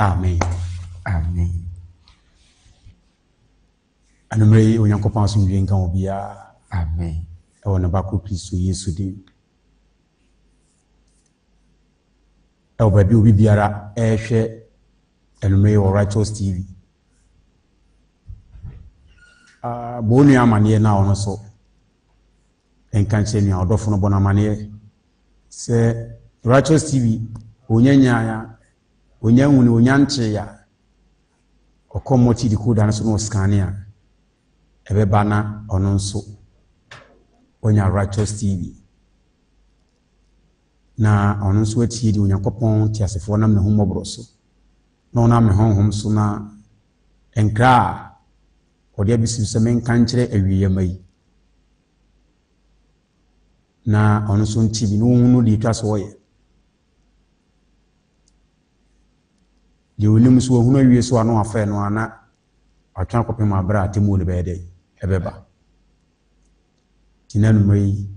Amen. Amen. Anumre onyankopon asomdwe nka obia. Amen. Ewo na ba ko Kristo Yesu di. Ewo ba bi obi biara ehwe anumre o Righteous TV. Bonu amane na ono so. Enka nche ni odofo no bona amane. Se Righteous TV onyanya ya onyanwu ni onyanche ya. Okomoti di ko dan so no scania. Ebeba na ono nso onya Righteous TV na ono nso atie di onyankopon tiasefo na me homobro so na ona me honhom so na enkra odi abisim se men kankere awiye mai na ono nso ntibi no hunu di twa so woye di onim so hunu awiye so ano afa no ana atwa kopem abra atemu le bede ebeba tinanu mai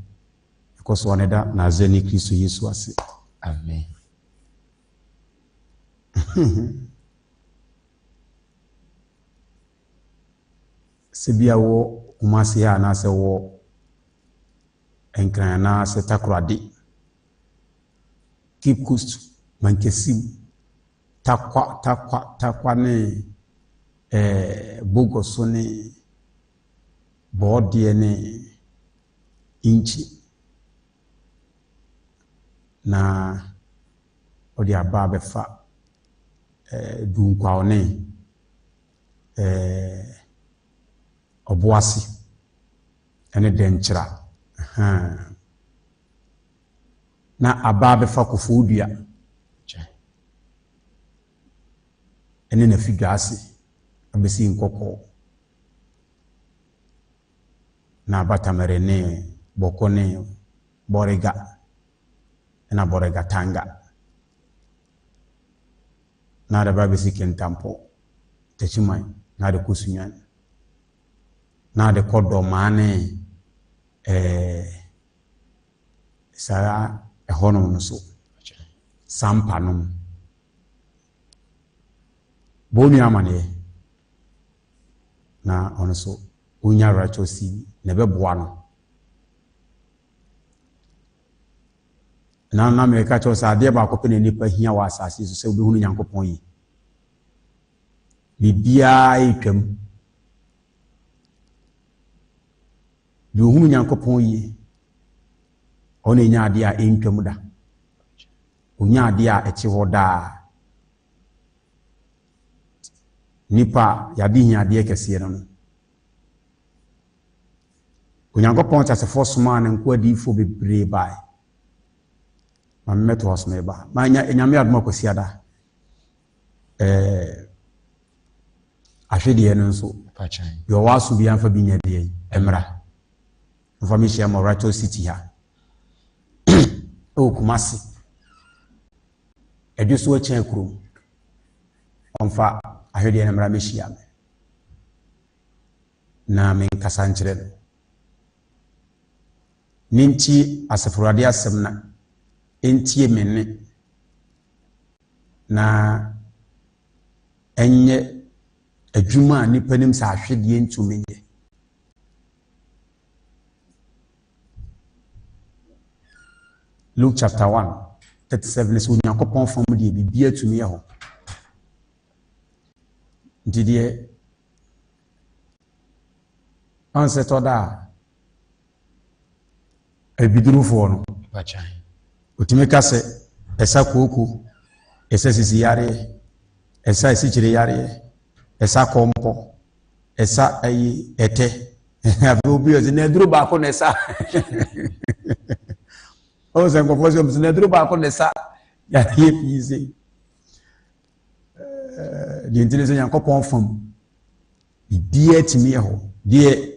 ekoso oneda na zeni Kristo Yesu ase. Amen. Sebia wo umase ya na se wo enkran na se takrade keep coast mankesim takwa ne bogoso ne body ne inchi na odi aba befa dunkwa one oboasi ene denchira na aba befa kofodua ene na figasi abesi nkoko na batamere ne bokone borega na borega tanga na da babesi kentampo techimai na de kusunyan na de kodo mane sara ehono no so sampa no bonu amane na ono so unya Righteous TV na beboa no na America cho sa de ba ko pe nipa hia wa asase so se obi hunu Nyankopon yi bibia etwam du hunu Nyankopon yi ona nya ade a entwam da onya ade a eche hoda nipa ya bi hia ade kese no Onyankopon ta se fosuma na nko adifo bebre bai mameto osmeba manya enyame aduma kwasiada ahwede no nso pachan yo wasu bi anfa binya de emra information mo Righteous City ha o kumasi eduso achen kuro onfa ahwede no emra mehia me na men kasanchire ninchi asafurade asem na entie menne na enye adwuma nipa nim sa ahwede ntumenye Luke chapter 1:37 so Nyankopon fam de bibia tumi ye ho ndidie ansetoda ebidurufo no bachan otimeka se esa koku esa sisi yare esa esichire yare esa kompo esa ayi ete abubi ozi na duru ba ko nesa o se nko fosi o na duru ba ko nesa ya ye pize di intelize Nyankopon fam bibia timi ye ho de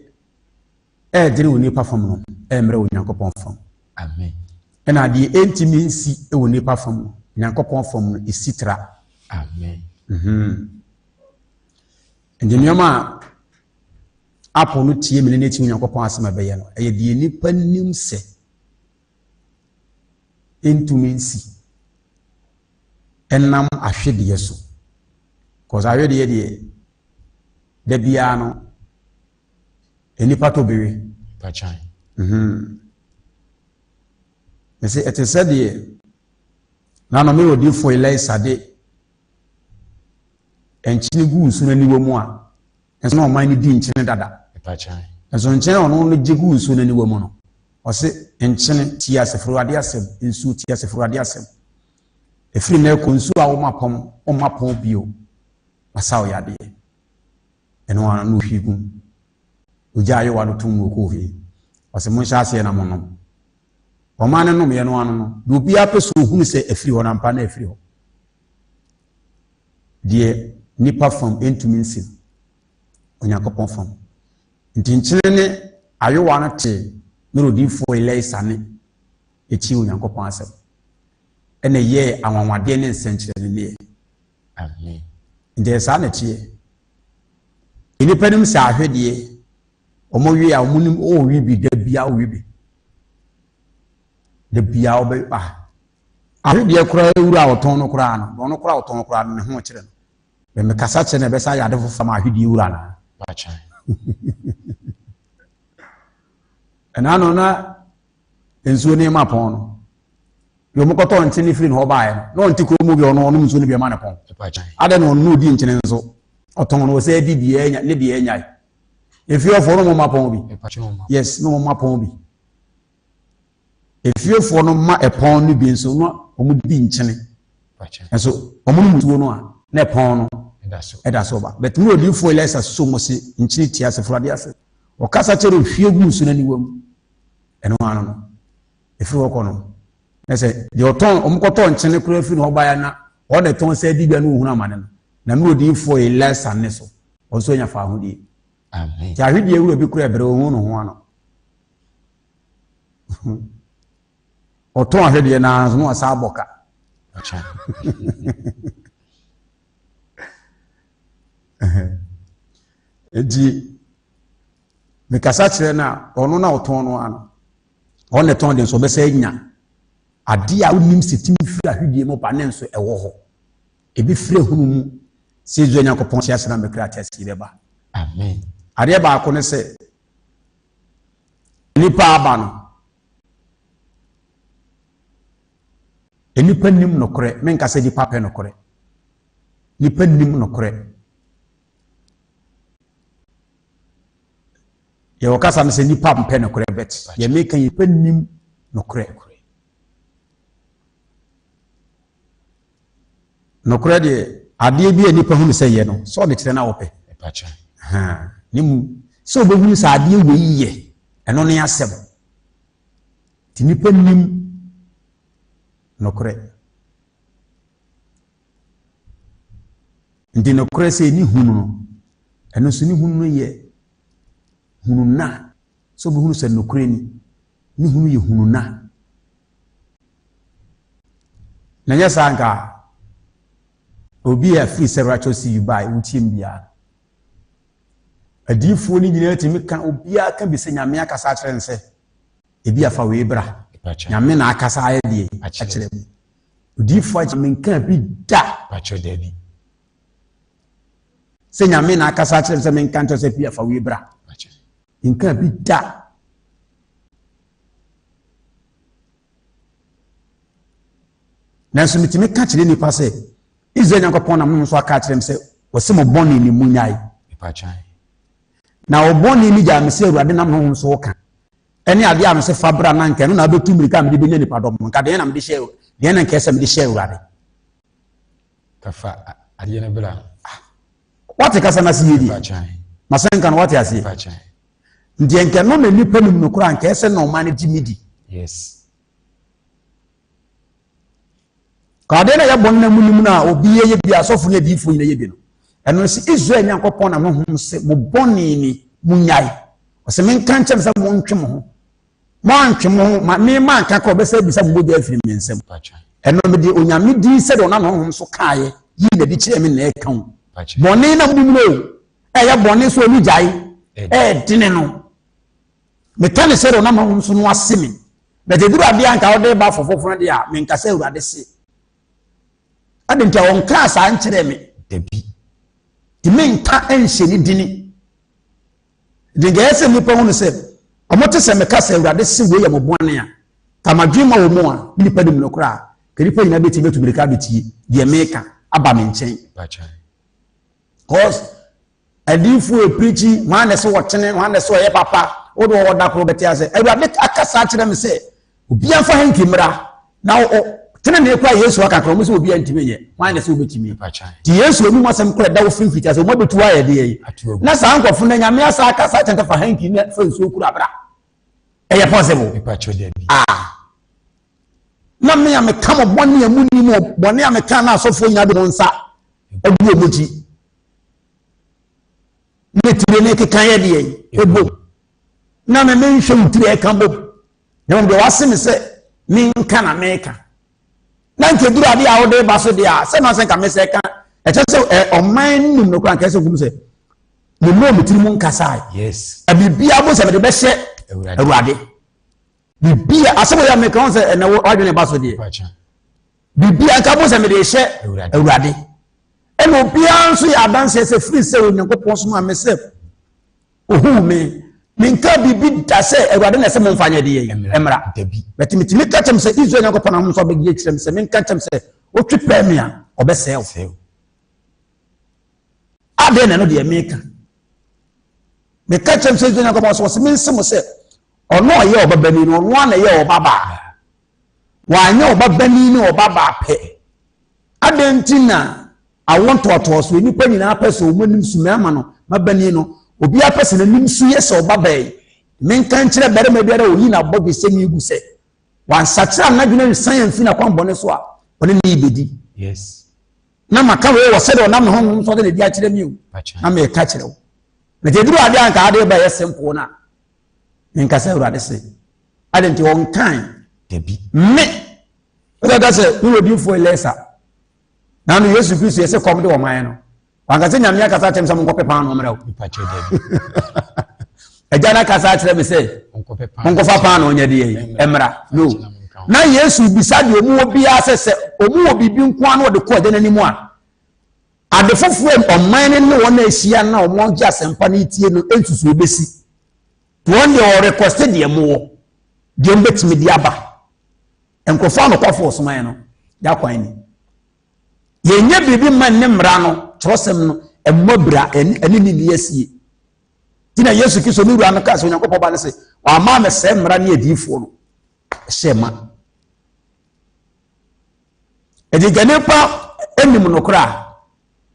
dire woni pa fam no emre wo Nyankopon fam. Amen. Ena di entimi nsi ewo nipa fam Nyankopon fam no esitra. Amen. Ndi nyoma apo no tie mene neti Nyankopon asema beye no eye di nipa nim se entumi nsi enam ahwede yeso cause awe de da bia no enipa to bewe Pachan. Me say it is said here na no me odi fo ile sade enchini gu nsu na niwo mu a enso na oman ni di nchini dada Pachan. enso nchini ono no jigu nsu na niwo mu no o se enchini ti asefro ade asem nsu ti asefro ade asem efiri na ko nsu a wo mapom bio masa o yade eno ana no hwigu oja ayo wa no tum ko fi o se mun sha ase na mono Omane no me no ano no do bia peso hunu se afiri ho na mpa na afiri ho die nipa fam entumi nsim Onyankopon fam ntinkyene ne ayowa na te merodifo Elisa ne echi Onyankopon asem ene ye anwanwade ne nsenkyere ne Amen. Nde sa na tie nipa nim sa ahwede omo wi a omunim o wi bi da bia o wi bi de bia obe ahwede kura ewura oton no kura no ono kura oton kura no ne ho kire no me kasa kire ne be sa yade fofa ma ahwede ewura na Pachan. enano na ensuo ne ma pon no yo mokoto ntini free no ba no nti ko mu bi ono no nsuo ne bi ma ne pon Pachan. ade no no di nkyene nso oton no se di di enya ne di enya efi ofo no ma pon bi yes no ma pon bi efi ofo no ma epon no bi nso no omu di nkyene Pachan. enso omu no mutuo no a na epon no eda so ba but no di fo Elisa so mo se nkyene ti ase frade ase o kasa chere hwie gu nso na niwam eno ano no efi wo kono na se de oton omukoto nkyene kura efi no ba ya na o de ton se di bia no hunu amane no na me odi fo Elisa ne so onso nya fa ahudi Amen. ti ahudi ewuro bi kura ebere ohun no ho ano oton ahudi na so no asa aboka Pachan. eji me kasa kire na ono na oton no ano on ton de so be se nya ade a unim sitim firi ahudi mo pa ne nso ewo ho ebi firi hunu mu se zo Nyankopon sia sena me kra tasi beba Amen. ade ba ko ne se nipa aba no enipa nim no kore men ka se di papa no kore nipa nim no kore ye wakasa me se nipa mpe no kore bet ye me kan nipa nim no kore no kore de ade bi nipa hu se ye no so de kire na wo pe Pachan. nimu so be hu sa ade we ye eno ne asem ti nipa nim no kore ndi no kore se ni hunu no eno so ni hunu no ye hunu na so be hunu se no kore ni hunu ye hunu na nya sanka obi a free several see you buy utim bia adifo ni nyina timi kan obi aka bi se nyame akasa akere nse ebi afa we bra nyame na akasa aye de akere adifo ajime kan bi da Pacho Debbie. se nyame na akasa akere nse men kan to se bi afa we bra nkan bi da nanso mitimi ka kire nipa se Israel Nyankopon na mo so aka kire mse wo se mo boni ni munyai Pachan. na oboni ni ja mse Awurade nam no so ka ene ade a mse fabra na nka no na betu mirika me de benya nipa dom nka de na me de share de na nka se me de share Awurade Kafa ade na bela. what ka sana si yedi Pachan. masenka no what ya si Pachan. ndi enka no na nipa nim no kura nka se no man jimidi Yes. ka de na ya bon na munim na obi ye bi asofo na difo nyina ye bi no eno si Israel Nyankopon na honhom se mo boni ni munyai o se men kan chem se mo ntwe mo ho mo antwe mo ho ma me ma nka ka obesa bi se mo bodia afiri me nsem Pachan. eno me di onyame di se do na honhom so kaaye yi na di kire me na e kan Pachan. boni na munim no ya boni so olu jai dine no me kan se do na honhom so no asemi but eduru ade anka wo de ba fofofo de a me nka se Awurade se adinta won ka sa nkyere me Debbie. ti menka enhye ni dini dinga ese nipa hu no se omote se meka se Awurade se we ye mobone a tamadwema wo mu a nipa dim no kra kanipa nyina beti betu birika beti de meka aba me nchen cause adifu e preachi man se wotene man se ye papa wo do wo da kro beti ase Awurade akasa kire me se obi anfa hanki mra na o tena ne kwa Yesu akakro mo se obi antime ye man se obetimi ti Yesu omi mo asem kra da wo finfiti ase mo betu aye de yi na sa nkofo na nyame asa akasa tenta fa hanki ne fa nso kura bra eye possible na me ya me kama boni ya muni mo boni ya me kana asofo nya de nsa adu omuji ne tire ne ke kan ye de ebo na me nhwe tire e kan bo na me wase me se me nka na me ka na nke duru ade a wo de ba so de a se na se ka me se ka e che se oman nim no kan ka se gum se mo no me tire mo nkasa yes abibia bo se me de be hye Awurade bibia asebo ya me kan se na wadwene ba so de bibia ka bo se me de hye Awurade eno bia nso ya adanse se free se Onyankopon so ma me se ohu me nka bibi da se Awurade na se mo mfanya de ye emra betimi ka chem se Israel Onyankopon na mo so be gye kirem se me nka chem se o twipa me a obesel ade na no de meka me ka chem se Israel Onyankopon so me nse mo se ono ye obabani no ono na ye obaba wanya obabani ni obaba pe adentina awonto otoso nipa nyina apeso omanim sume ama no mabani no obi apese na nim su ye se obaba yi menka nkire bere ma biara oyi na bobi se mi gu se wan satra na dwene san mfi na kwan bone so a one ni ibedi yes na maka we wo se de onam no honhom so de di a kire mi o na me ka kire wo na te duru ade anka ade ba ye simple na nka se Awurade se adenti won kan debi me oda se we wodi fo elesa na no Yesu Kristo ye se kom de o man no wanka se nyame akasa tem sam nkope pan no mra o pache debi ejana kasa kire me se nkope pan no nya de emra no na Yesu bisa de omu obi asese omu obi bi nko an de ko de nanimu a ade fofo o man ne no na ehia na o mo gya sempa na itie no entusu obesi one your requested the more the mbet me diaba enkofo no kwafo osman no ya kwan ni ye nya bibi man ne mra no trosem no emmobra ani ni yesie tina Yesu Kristo ni wura no ka so Onyankopon ba ne se wa ma me se mra ne adifo no shema edi ganepa enim no kra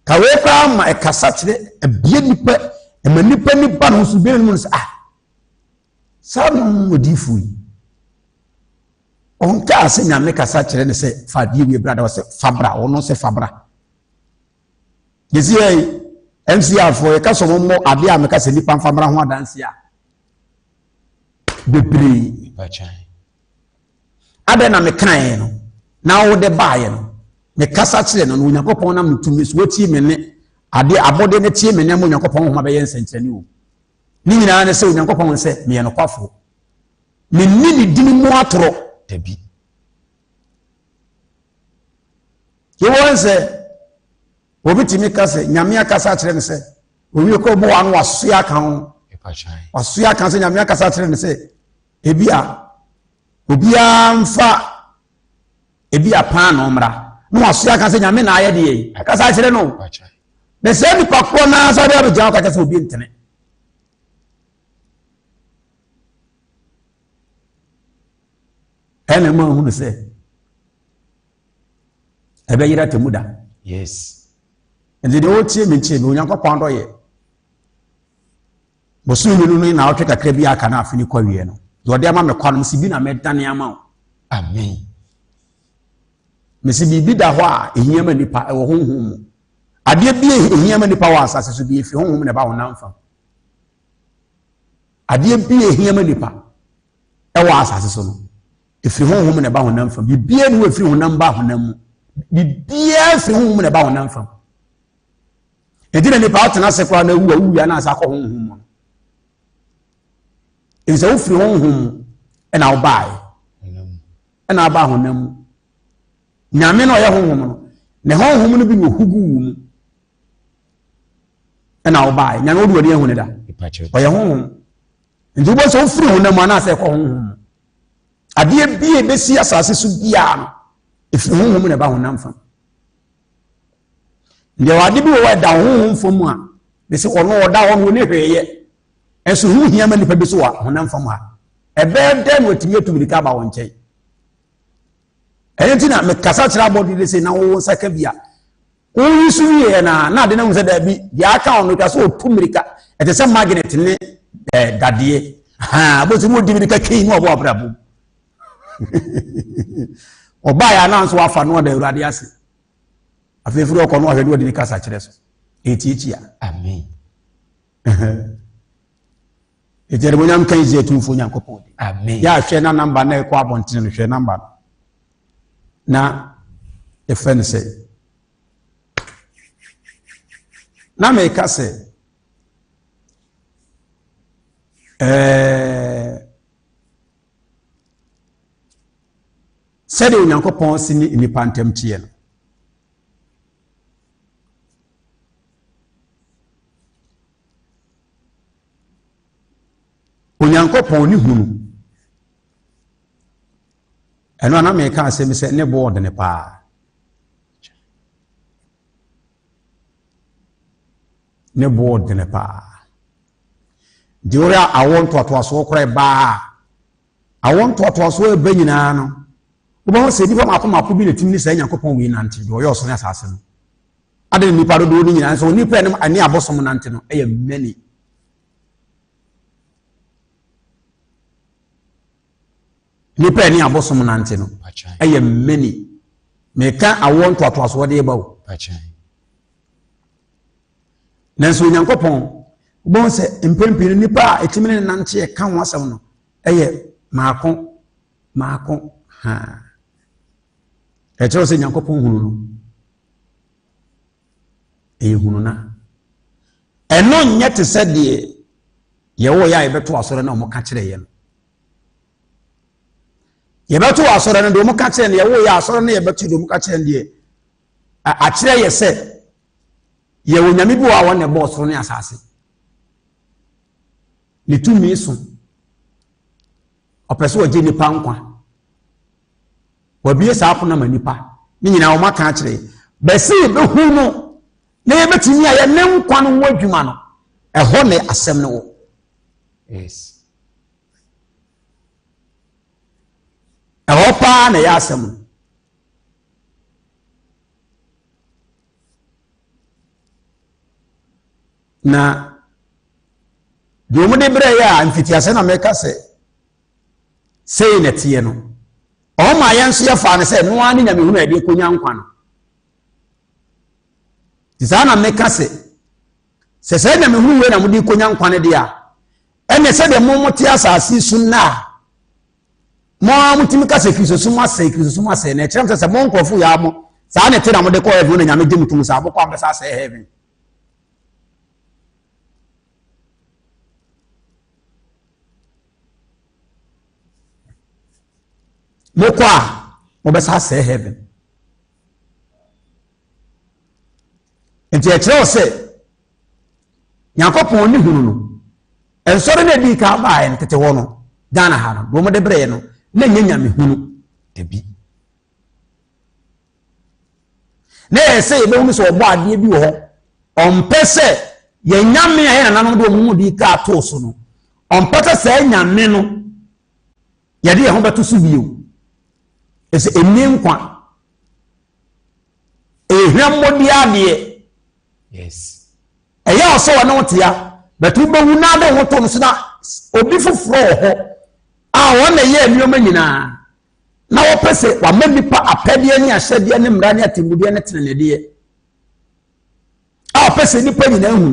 ka we kra ma e kasa kire ebie nipa emanipa ni ba no so be no se Sam odifu onka se nyame kasa kire ne se fa die we brada se fabra ono se fabra yesi MCA for e ka so mo ade a me ka se nipa fabra ho adanse a bebre ade na me kan no na wo de baaye no me kasa kire no Onyankopon na mtumi so tie me ne ade abode ne tie me ne mo Onyankopon ho ma be ye nsenkyerene o ni nyina ne se Onyankopon se me ye no kwafo me ni dini mu atoro debi ye won se obitimi ka se nyame akasa kire ne se owi ko bo wan waso aka ho waso aka se nyame akasa kire ne se ebia obia mfa ebia pan no mra no waso aka se nyame na aye de akasa kire no ne se ni pakko na sa de abja ka se obi ntene ene mo hu se ebe yira temuda yes and the old team in chin Onyankopon do ye bosu ni na otwe kakra bi aka na afini kwa wie no do de ama me kwa no sibi na medane ama amen me sibi bi da ho a ehia ma nipa e wo honhom ade bi ehia ma nipa wa asase so bi efi honhom ne ba ho namfa ade bi ehia ma nipa e wa asase so no efi honhom ne ba ho namfa bibia ne wo efi honam ba ho nam bibia efi honhom ne ba ho namfa edina nipa atena se kwa na wu ya na asa ko honhom ense wo firi honhom e na wo bae e na ba honam nyame no ye honhom no ne honhom no bi no hugu mu ena obae nya no do de ehun da oye honhom nti wo so firi honam ana se ko honhom ade bie besi asase so bia no efiri honhom na ba honam fa nde wade bi wo da honhom fom a besi ono oda ono ne hweye enso hu hia ma nipa bi so wa honam fam ha ebe dem wetimi etumika ba won nkyɛn ɛyɛ ntina me kasa kyerɛ abɔde de se na wo saka bia wo yisu ye na de na wo sɛ da bi dia aka ono ka so otumika ɛte sɛ magnet ne dadeɛ ha bo so mo di mirika kii mo ɔbɔ abrabo ɔba ya na nso afa no da awurade ase afefuru ɔkɔ no ahwɛ de odi kasa kyerɛ so etiitia amen ejere bonyam kan zie tumfo nyankopɔn amen ya hwɛ na number na ɛkɔ abɔntene no hwɛ number na efe ne sɛ na me ka sɛ sɛde onyankopɔn si ni nipa ntam tie no onyankopɔn ni hunu ɛno ana me ka asɛm sɛ ne board ne paa ne board ne paa diora awon toatoaso kora ba awon toatoaso ba nyina no wo ba se nipa mapo bi ne timi ne sɛ nyankopɔn wi nante do ɔyɛ ɔso ne asase no ade nipa do do nyina so nipa ne ani abosom nante no ɛyɛ many nipa ni abosom nante no ɛyɛ many meka awon toatoaso de ba wo nanso nyankopɔn bon se empempire nipa etimene nante e kan wasam no ɛyɛ maako ha ɛkyerɛ sɛ nyankopɔn hunu no ɛyɛ hunu na ɛno nyɛ te sɛ deɛ yɛwɔ yɛ a yɛbɛto asɔre na ɔmo ka kyerɛ yɛ no yɛbɛto asɔre no de ɔmo ka kyerɛ no yɛwɔ yɛ asɔre no yɛbɛto de ɔmo ka kyerɛ no deɛ akyerɛ yɛ sɛ yɛwɔ nyame bi wɔ a wɔne bɔɔ soro ne asase ne tumi so ɔpɛ sɛ wɔgye nipa nkwa wabie saa apo na ma nipa ne nyinaa wɔn aka akyerɛ bɛsɛ yɛbɛhu no na yɛbɛtumi a yɛne nkwa no ho adwuma no ɛhɔ ne asɛm no wɔ yes ɛhɔ paa na yɛ asɛm no na deɛ ɔmo de brɛ yɛ a mfitiase na mɛka sɛ sei na teɛ no ɔma yɛn nso yɛfa no sɛ noa ne nyamehunu a yɛde kɔnya nkwa no nti saa na mɛka sɛ sɛ nyamehunu wei na mode kɔnya nkwa no deɛ a ɛne sɛdeɛ momote asase so no a motumi ka sɛ kirisosum asɛe na ɛkyerɛm sɛ mo nkurɔfo yɛ a mo saa ne te na mode kɔ heaven na nyame gye mutum saa bokɔ abɛsa asɛe heaven mokɔ a mobɛsa asɛe heaven nti ɛkyerɛ sɛ nyankopɔn ne hunu no ɛnsɔre na di ka baeɛ no tete hɔ no Ghana ha no do mo de brɛ no na nyɛ nyame hunu debi na ɛsɛ yɛbɛhu sɛ ɔbɔ adeɛ bi wɔ hɔ ɔmpɛ sɛ yɛ nyame a yɛ nananom de ɔmo di ka ato so no ɔmpɛ sɛ sɛ nyame no yɛde yɛ ho bɛto so bio ɛsɛ ɛni nkwa ɛhwɛ mmɔdi adeɛ yes ɛyɛ ɔsɛ wɔ ne wotea bɛto bɛhu na de ho to no so na obi foforɔ wɔ hɔ a wɔn na yɛ nneɛma nyinaa na wɔpɛ sɛ wama nipa apɛdeɛ ne ahyɛdeɛ ne mmara ne atemmudeɛ ne tenenedeɛ a wɔpɛ sɛ nipa nyinaa hu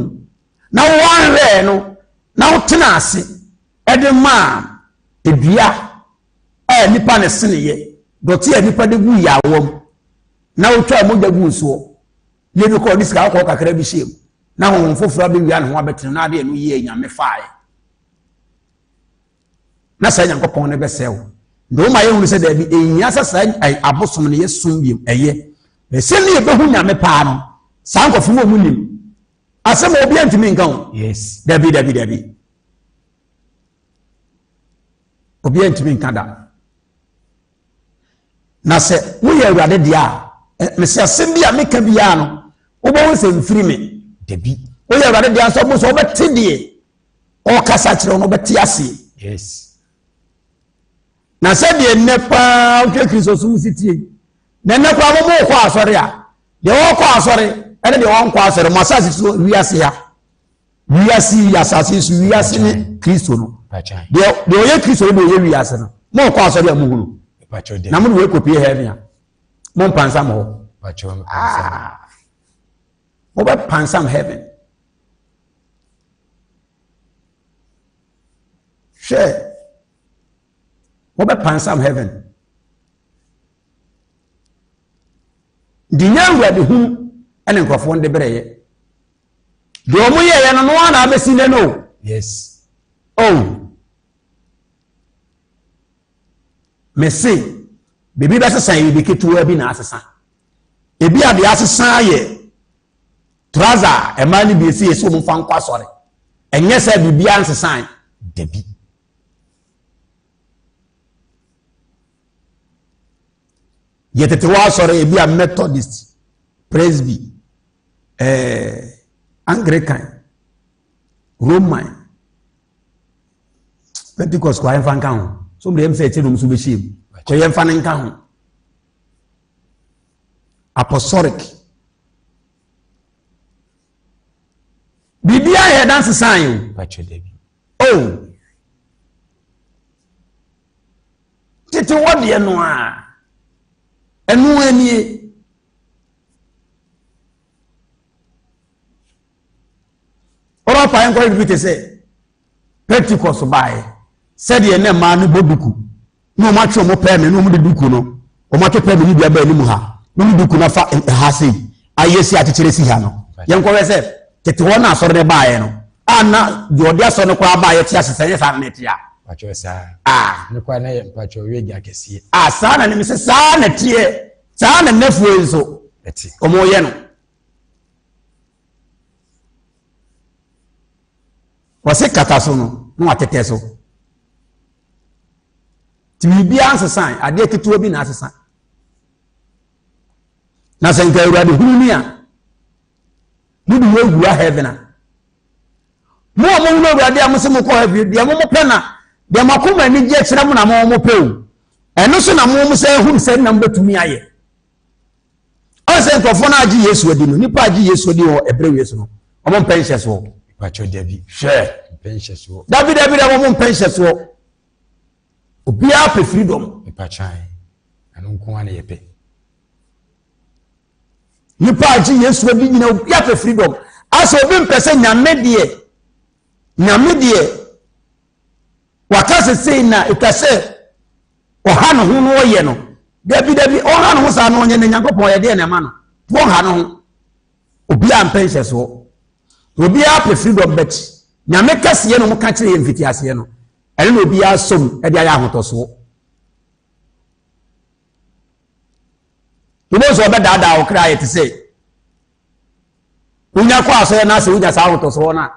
na wɔnhwɛ no na wotena ase ɛde maa edua a nipa ne seneyɛ dɔte a nipa de gu yawom na wotwa mogya gu nsoɔ ne bi kɔ de sika akɔ kakra bi hyɛ mu na honhom foforɔ abɛwia ne ho abɛtene na ade no yie nyame fae na saa nyankopɔn ne bɛsɛe wo nde wo ma yɛhunu sɛ daabi ɛnyia sɛ saa abosom no yɛsom biem ɛyɛ ɛsɛ ne yɛbɛhu nyame paa no saa nkɔfo mu ɔmu nim asem obi antimi nka ho Yes. dabi obi antimi nka da na se wo ye awurade dia me se asem bia meka bia no wo bo se mfiri me Debi. wo ye awurade dia so mo so obete die o kasa kire no obete ase Yes. na se de nepa o Kristo so sitie na nekwa mo mo kwa asore a de wo kwa asore ene de wo kwa asore mo asase so wiase ya wiase ya asase so wiase ni Kristo no Pachai. de o ye Kristo bo ye wiase no mo kwa asore a mo hunu Pacho debi. na mo we kopie heaven a mo pansa mo Pacho. mo be pansa heaven share mo be pansa heaven dinya wade hu ene nkrofo nde bereye do mo ye no no na abesi ne no Yes. oh mesi bibi ba sesan yi biketuwa bi na asesa ebi ade asesa ye trouser e ma ni bi esi eso mo fa nkwa sore enye se bibi ansesan Debi. yetete wa sore ebi a Methodist Presby Anglican Roman Pentecost kwa enfa nka ho so mbe emse eche dum so be shim ko yemfa nka ho Apostolic bibia he dance sign Pacho debi. oh tete wode no a enu anie ora pa enko repeat say Pentecost bae said ye na ma no boduku no ma twa mo pa me no mo de duku no o ma twa pa me ni bia ba ni mu ha no mo duku na fa ha sei ayesi atikire si ha no yenko we say tete wona asore ne bae no ana de odi asore no kwa bae ti asese ye sa na ti ya Pacho sa. ah Ne kwa na pacho wegi akesi. asa na ne se sa na tie sa na nafu enso Eti. o mo ye no wase kata so no no atete so tibi ansesan ade ketewa bi na asesan na senka urade hunu a mudu wegura heaven a mo no urade amse mo ko heaven de mo pena de makoma ni je kire mo na mo pew eno so na mo se hunu se na mbetumi aye o se nkofo na agi Yesu adi no nipa agi Yesu adi ho ebre Yesu no o mo pension so Pacho debi. share Pension so. David mo pension so obi a pe freedom Pachai. Anu nko ane yepe. nipa agi Yesu adi nyina obi a pe freedom aso obi mpese nyame de wakase sei na ekase oha no ho no ye no David oha no ho sa no nye ne Nyankopon ye de na ma no oha no ho obi a pension so obi a pe freedom bet nyame kase no mo ka kire mfiti ase no ene no obi a som e de aya ahotoso Ibo so be dada o kra ye te say unya kwa so na se unya sa ahotoso na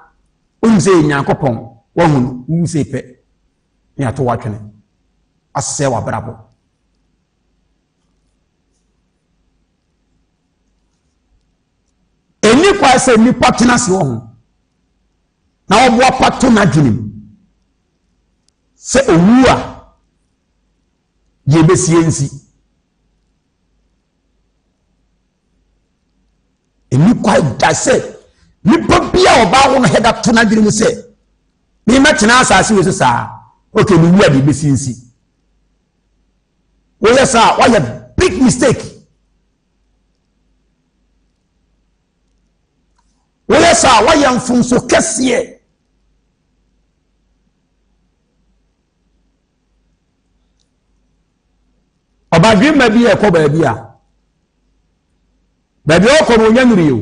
unse Nyankopon wo hu unse pe ni ato watwene ase wa brabo eni kwa se ni patena se wo hu na obo apato na dwenem se owu a ye besie nsi eni kwa da se nipa bia oba wo no heda to na dwenem se ni matena asase we so saa okay ni wu a be besie nsi wo yes a why a big mistake wo yes a why am fun so kese Obadwima bi e ko ba bi a ba bi o ko no nyamiri o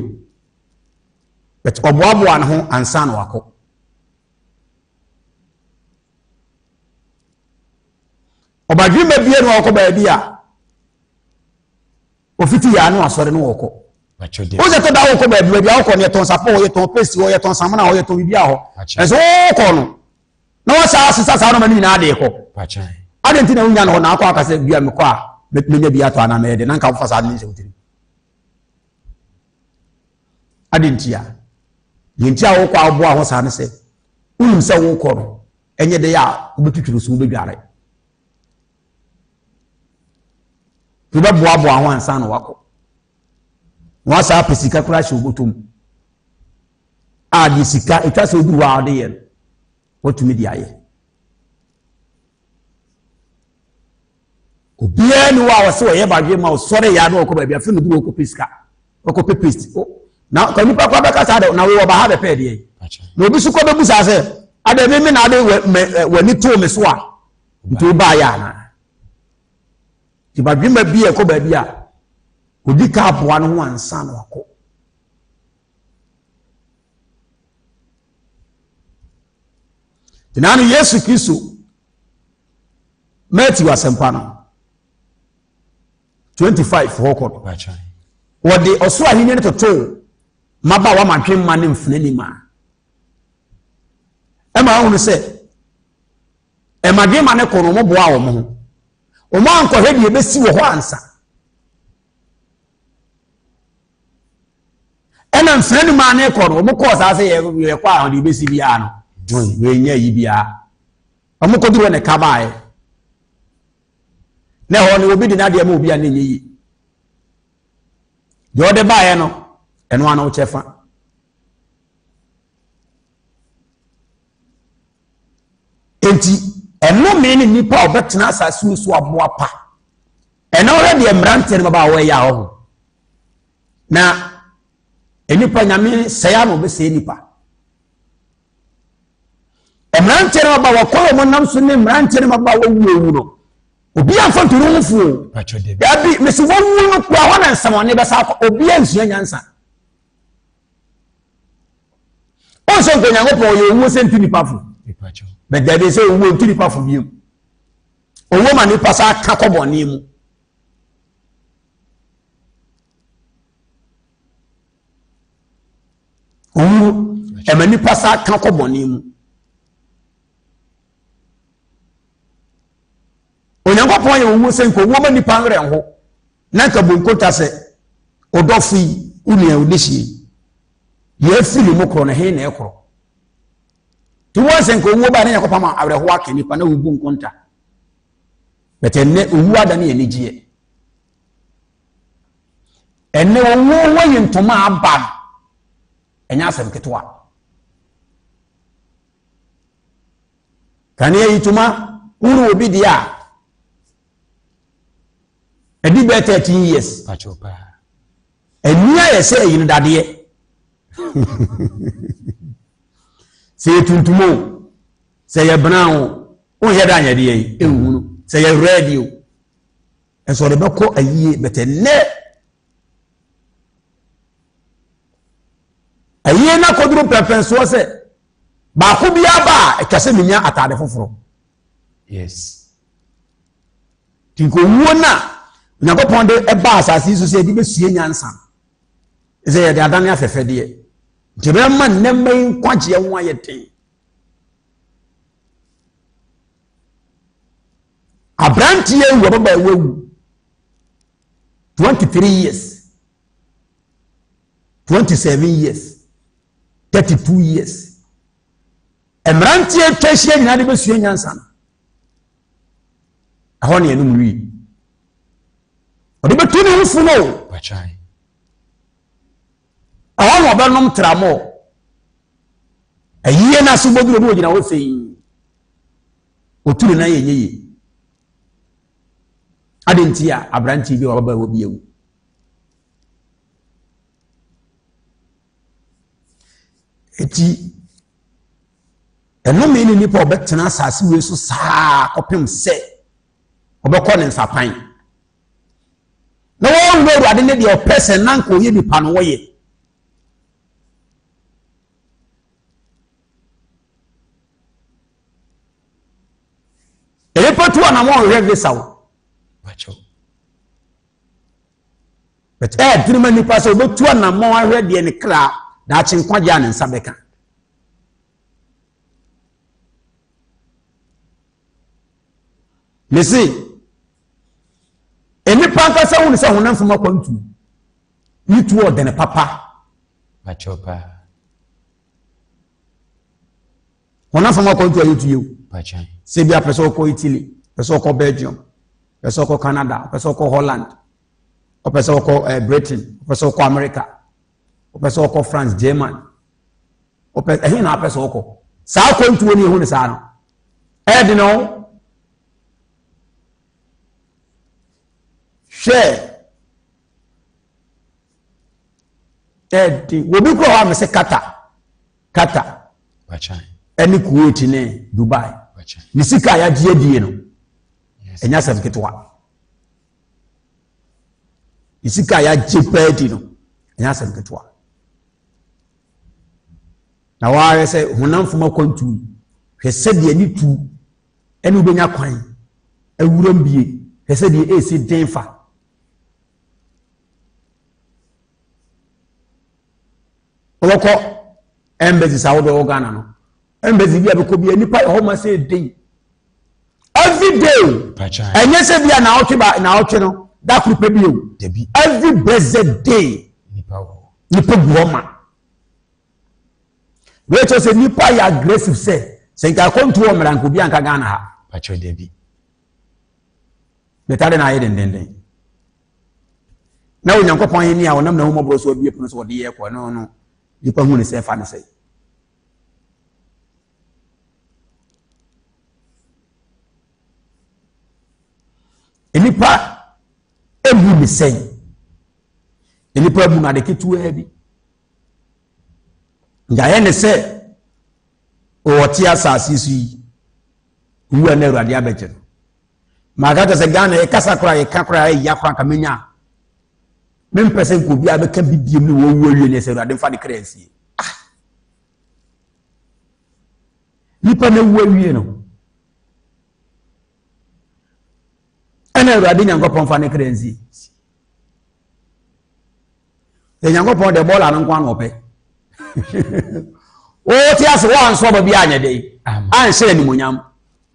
but oboaboa ne ho ansa na wako Obadwima bi no ko ba bi a ofiti ya no asore no wako Oje to da wo ko ba bia wo ko ne ton sapo wo ye ton pesi wo ye ton samana wo ye ton bibia ho enso wo ko no na wo sa asisa sa no mani na ade ko ade na unya no na akwa akase bia me ko a menya bia to ana me de na nka wo fasa ade se wutiri ade ntia yentia wo ko abo a ho sa ne se unum se wo ko no enye de ya obetuturu so obedware tiba boa ho ansa no wako wasa pesika kura hye obotom a di sika etwa se odu wa de ye wotumi di aye obia ni wa wase oye badwe ma osore ya no ko ba bia fe no du ko pesika ko pepest na ka nipa kwa beka sa de na wo ba ha be pe de na obi su ko be busa se ade me na ade wani to me so a nto ba ya na ti badwe ma bia ko ba bia odi ka aboa no ho ansa no akọ tinanu Yesu Kristo Matthew asempana 25 hokot wodi oso ahini ne toto maba wa matwen ma ne mfene ni ma e ma hunu se e ma de ma ne kono mo boa wo mo o ma anko hedi e besi wo ho ansa ena mfrani ma na ekọ no mo ko sa se ye kwa ho de besi bia no we nya yi bia mo ko duro ne kabae ne ho ne obi di na de ma obi a ne nyi yo de bae no eno ana o chefa enti eno me ne nipa obetena asase so aboa pa eno re de mrante ne ba wo ya ho na enipa nyame saya no be se nipa emrante no ba wakọ mo nam so ne emrante no ba wo wu no obi afanturu mfu ya bi mesi wo wu no kwa ho na nsam ne be sa obi ansua nyansa o so go nyango po yo wu se nipa fu be da be se wu nipa fu bi owo ma nipa sa ka kobo ni mu emani pasa kan ko boni mu onyankopon ye wo sen ko wo ma nipa ngre ho na ka bonkota se odofi uni e odehie ye fili mu kro na he na ekro ti wo sen ko wo ba na yakopam awre ho ake nipa na wo bonkonta betenne owu ada na ye nigie enne wo yintoma aba enya asem ketwa kan ye yituma uru obi dia edi be 13 years pachopa enia ye se yin dade se tuntumo se ye brown o ye da nya de yi ehunu se ye radio enso de beko ayie betenne aye na koduru preference se ba ko bia ba e kase minya atade foforo yes tinko wuo na nyakopon de e ba asase so se di besue nyansa ze ye de adane afefede ye jebe man nemmen kwaje ho ayete abranti ye wo baba ewu 23 years 27 years 32 years emrantie twehie nyina de besue nyansa no aho ne enum wi odi betu ne hufu no pachai aho no benom tramo ayiye na so boduro no gina wo sei oturu na yenye adentia abrantie bi baba wo bi ewu eti eno me ni nipa obetena asase we so saa kopem se obekọ ne nsapan na wo nweru ade ne de opese nanko ye nipa no wo ye epetu ana mo hwe visa wo pacho but three nipa so obetu anamọ ahwe de ne kra da chi nkwaja ne nsa beka lesi enipa nkasa hu ne se honam fama kwantu yitu ode ne papa Bachopa. honam fama kwantu ayitu yewu Bachan. se bia person ko Italy person ko Belgium person ko Canada person ko Holland o person ko Britain o person ko America o person ko France German o person na person ko sa kwantu woni hu ne sa no de no share wobi ko ha me se kata Bachan. Any Kuwait ne Dubai. Ni sika ya die no. Enya certificate. Ni sika ya jepedi no. Enya certificate. Na wa se honam fuma kwantu. Hwese de ani tu. Eni ubenya kwan. Ewuram bie. Hwese de esi denfa. Oloko embassy Saudi Ghana no. Embassy bia be ko bia nipa ho ma say day every day enye se bia na otwe no that could be you every blessed day nipa guoma we to say nipa ya aggressive say nka kontu o mranko bia nka Ghana ha pacho debi betade na yeden na onyankopon ye ni a wonam na ho mobro so obie pono so de ye ko no nipa hu ne se fa ne say enipa ebu mi sen enipa ebu na de ketu abi ngaye ne se o ti asasi su yi wu na Awurade abeje ma ga se Ghana e kasa kora e ka kora e ya kora ka menya mem person ko bia be ka bibiem ni wo wie ne se Awurade mfa de kransi nipa na wo wie no ena Awurade Nyankopon fa ne kransi e Nyankopon de bola no nkwa no pe o ti aso wa nso ba bia anya de an hye ni monyam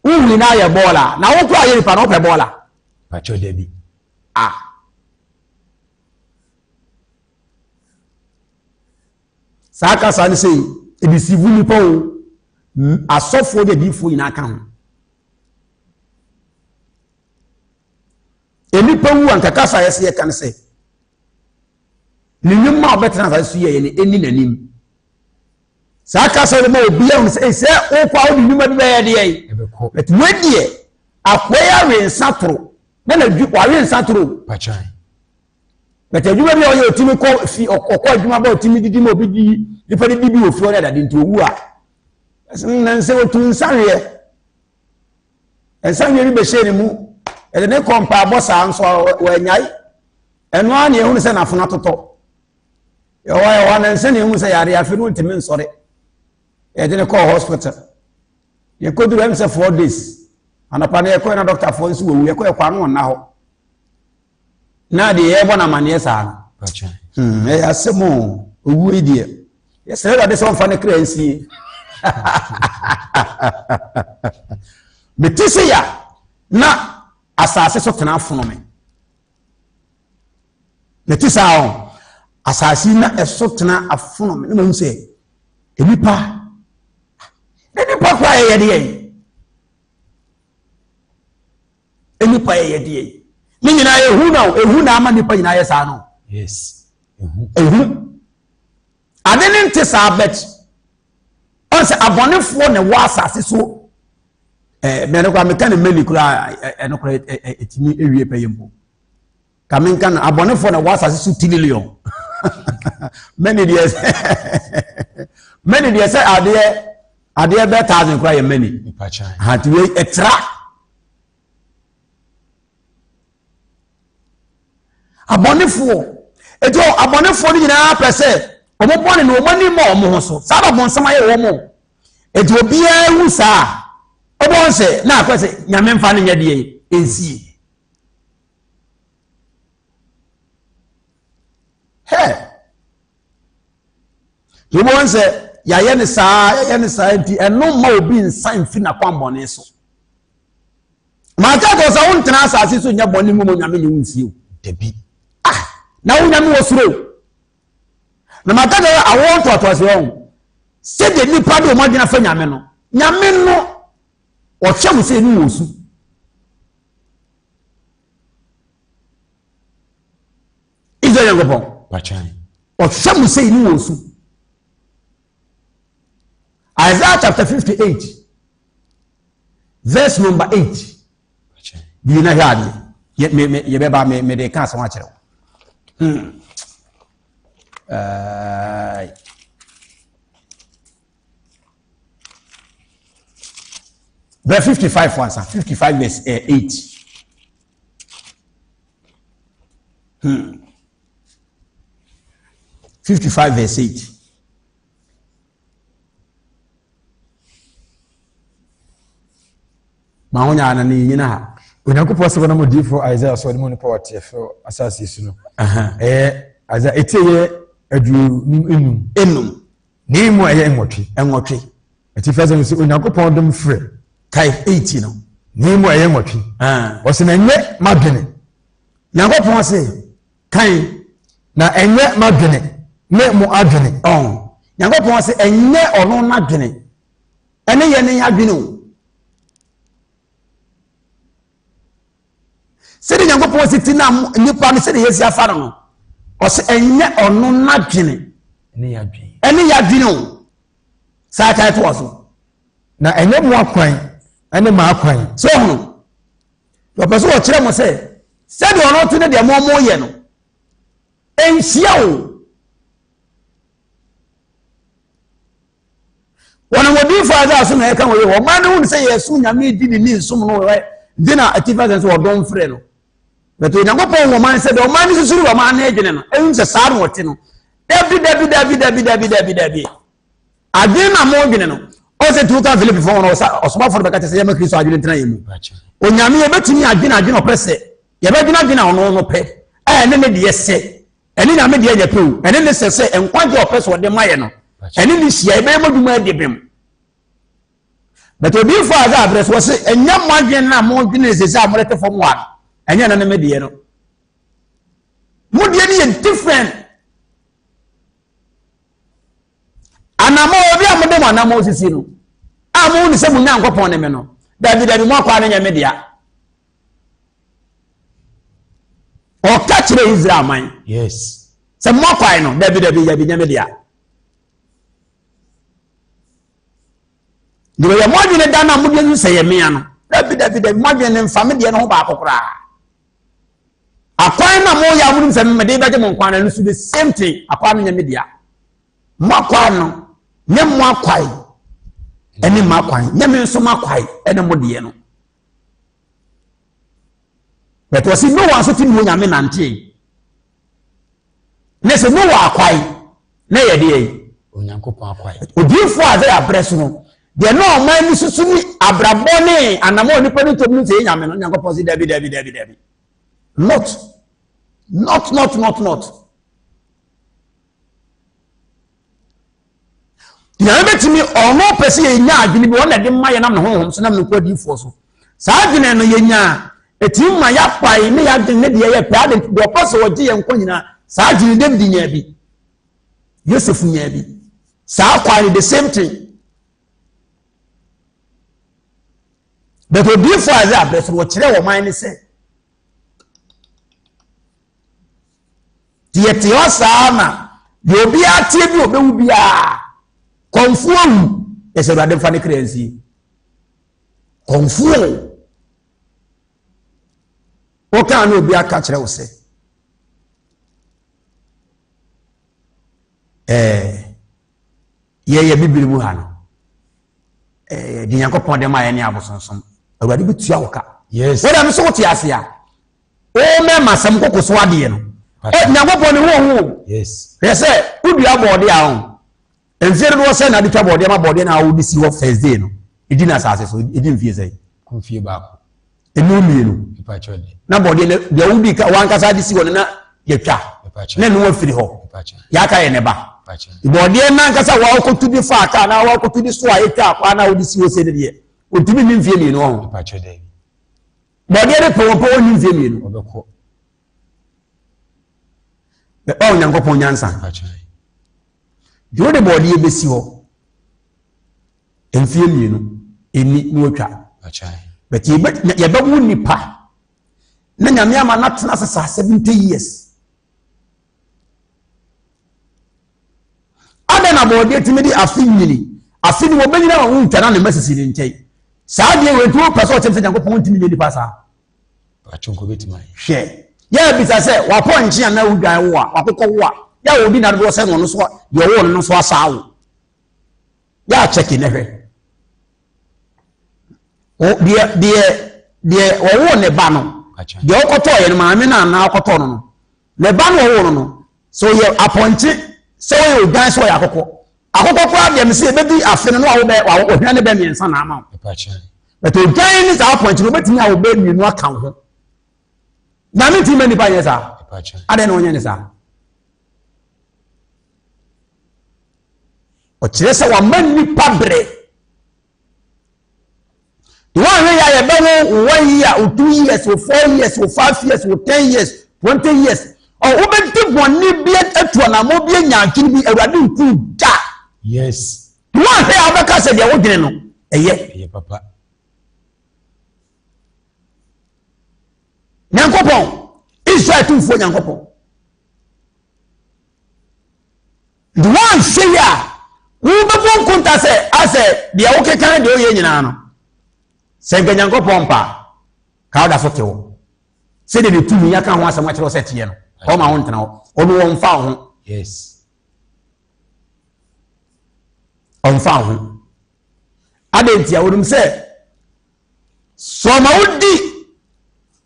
uwi na ye bola na wo kwa ye pa no pe bola pacho debi saka san sei ebisivu ni pa o asofo de bifo ina ka ho enipa wu ankakasa yesi ye kan se ninyum ma obetena fa su ye ni eni nanim saka sa mo obi ahun se o kwa o ninyum bi be ye de ye but wedie akoya rensatro na dwi kwa rensatro pachan but adwuma bi o ye otimi ko fi okọ adwuma ba otimi didi ma obi di nipa di bi ofi o na dade nti owu a nan se otun sanwe ensanwe bi be she ni mu ele ne kompa bossa nso wanyai eno a ne ehunu se na fona toto yo wa na nse ne ehunu se yare afi no ntimi nsore e de ne call hospital ye ko duru emse 4 days anapa ne ko na doctor fo nso wo ye ko e kwa no na ho na de ye bona mane sa no pachan e asemo owu idie ye se ra de so mfa ne kransi betise ya na asase so tena afono me netisa o asase na eso tena afono me na nse enipa kwa ye de enipa ye de ni nyina ehu na ama nipa nyina ye sa no yes ehu adene nte sa bet onse abonefo ne wa asase so me no kwa me kan meli kura no kura etimi ewie peyembo ka me kan abonefo na wa asase so trillion many years say ade be 1000 kura ye many pachan hat we etra abonefo ejo abonefo ni nyina pese omo bone no mani ma omo ho so sa ba bonsama ye wo mo ejo bia wu sa obonse na akwese nyame mfa ne nyade ensi You won't say, Yayanisa, and no more being signed Fina Quamboneso. My dad was a own tenants as in your bonny woman, I mean, you. Debbie. Now, you was through. No matter I want what was wrong. Said the new part of Magina Fenameno. Yameno or shall we say news? Is there a go? Pachai. Or shall we say news? Isaiah chapter 58, verse number 8. Do you know how? Yet me they can't so much. Verse 55 once, 55 verse 8. 55 verse 8. Mahonya na ni nyina ha. Onyankopɔn sɛ wɔn di for Isaiah so wɔn nipa wɔte fo asase su no. Isaiah etiye adu enum. Ni mu ɛyɛ nwɔtwe. Eti fɛ sɛ Onyankopɔn dom frɛ kai 80 no. Ni mu ɛyɛ nwɔtwe. Wɔsɛ na nyɛ madwene. Nyankopɔn sɛ kan na ɛnyɛ madwene. Ne mu adwene. Nyankopɔn sɛ ɛnyɛ ɔno n'adwene. Ɛne yɛ ne adwene o. Sɛ Nyankopɔn sɛ tina nipa no sɛ de yɛsi afa no. Ɔsɛ ɛnyɛ ɔno n'adwene. Ɛne yɛ adwene o. Saa kai to so. Na ɛnyɛ mu akwan ɛne ma akwan. So hono. Ɔpɛ so ɔkyerɛ mo sɛ de ɔno to ne de mo yɛ no. Enhyia o. Wɔn wodi fa ada so na ɛka wɔ yɛ. Ɔman no hu sɛ Yesu nyame di ni nsum no wɛ. Dina atifa sɛ ɔdɔm frɛ no. But Nyankopɔn wo man said the man is suru man na edwene no ehun se saa no wote no dabi adwene na mo dwene no o se tuka Philip fo no osoma for beka se yema Kristo adwene tena yemu onyame ye betumi adwene opese ye be adwene ono no pe ne de yese ene na me de ye pe o ene ne se enkwaje opese wo de maye no ene ni hia e be moduma de bem but obi fo aga address wo se enya mo adwene na mo dwene se se amorete fo mo a enya na me de no mo de ni different anamo obi amode mo anamo sisi no amu ni se mo Nyankopɔn ne me no dabi mo akwa na nya me dia o ka kire Israel man yes se mo akwa no dabi ya bi nya me dia de ya mo dwene da na mo de se ye me ano dabi mo dwene mfa me de no ho ba akokora akwan na mo ya munum se me de beje mo nkwan na so the same thing akwan nya media mo akwan no nye mo akwai ene mo akwan nye me nso mo akwai ene mo de no but was no one so tin mo nya me nante ne se no wa akwai na ye de Onyankopɔn akwai odifo aze abreso no de no man ni susu ni abrabone anamo nipa ni to mu se nya me no Nyankopɔn se dabi not. Ya betimi ono pese ye nya adwene bi wona de maye nam ne honhom so nam ne kwadi fo so. Saa adwene no ye nya etim ma ya pai ne ya de ne de ye pa de do pose wo je ye nko nyina saa adwene dem di nya bi. Yosef nya bi. Saa kwari the same thing. But obi fo aza abeso wo kire wo man ne se yete osama de obi atie bi obewu bia konfuo ese do ade fa ne krensi konfuo o ka na obi aka kire wo se ye bibiri mu ha no di Nyankopɔn de ma ye ne abosonsom awurade bitua wo ka yes wo da me so wo tiase a o me masam kokoso ade no Nyankopɔn ne wo yes say udua body a ho enfere no say na de twa body ma body na wo di si wo first day no edi na asase so edi mfie say konfie ba ko enu mienu ipa chode na body ne de wo di ka wan kasa di si wo na ye twa na no afiri ho ya ka ye ne ba ibode na nkasa wa okotu bi fa aka na wa okotu bi so ayeta akwa na odisi wo se de otumi ni mfie mi no ho bode de powo ni mfie mi no obeko be o nyankopon nyansa jo de bode e besi ho mfie mi no eni no otwa but ye be wu nipa na nyame ama na tena sesa 70 years ada na bode timidi afinyini afini wo benyina wo ntana na masisi ni nkyai saa de we tu person o temse nyankopon ntimi ni nipa saa achonko betima hwe ya bisa se wa ponchi na udwan wo a wakokọ wo a ya obi na do se no so ye wo no so asawo ya check ne hwe o de wo ne ba no de okoto ye no maame na na okoto no ne ba no wo no so ye aponchi so ye udwan so ya akokọ kwa de mse bebi afene no wa wo hwa ne be miensa na ama but udwan ni sa aponchi no betimi a wo be mienu aka ho na me timi nipa yesa ade na onye ne sa o kire se wa man nipa bre the one wey ya be wo 1 year or 2 years or 4 years or 5 years or 10 years 20 years o obenti bonni bia atu na mo bia nyankini bi awurade nku da yes the one wey abeka se de wo dwene no eye papa nyankopon Israel tumfo nyankopon the one say ya wo befo nkunta se ase de wo kekan de oye nyina no se nyankopon pa ka oda so tewo se de tumi ya kan ho asema kire se tie no o ma ho ntena o no won fa ho yes on fa ho adentia wonum se so ma odi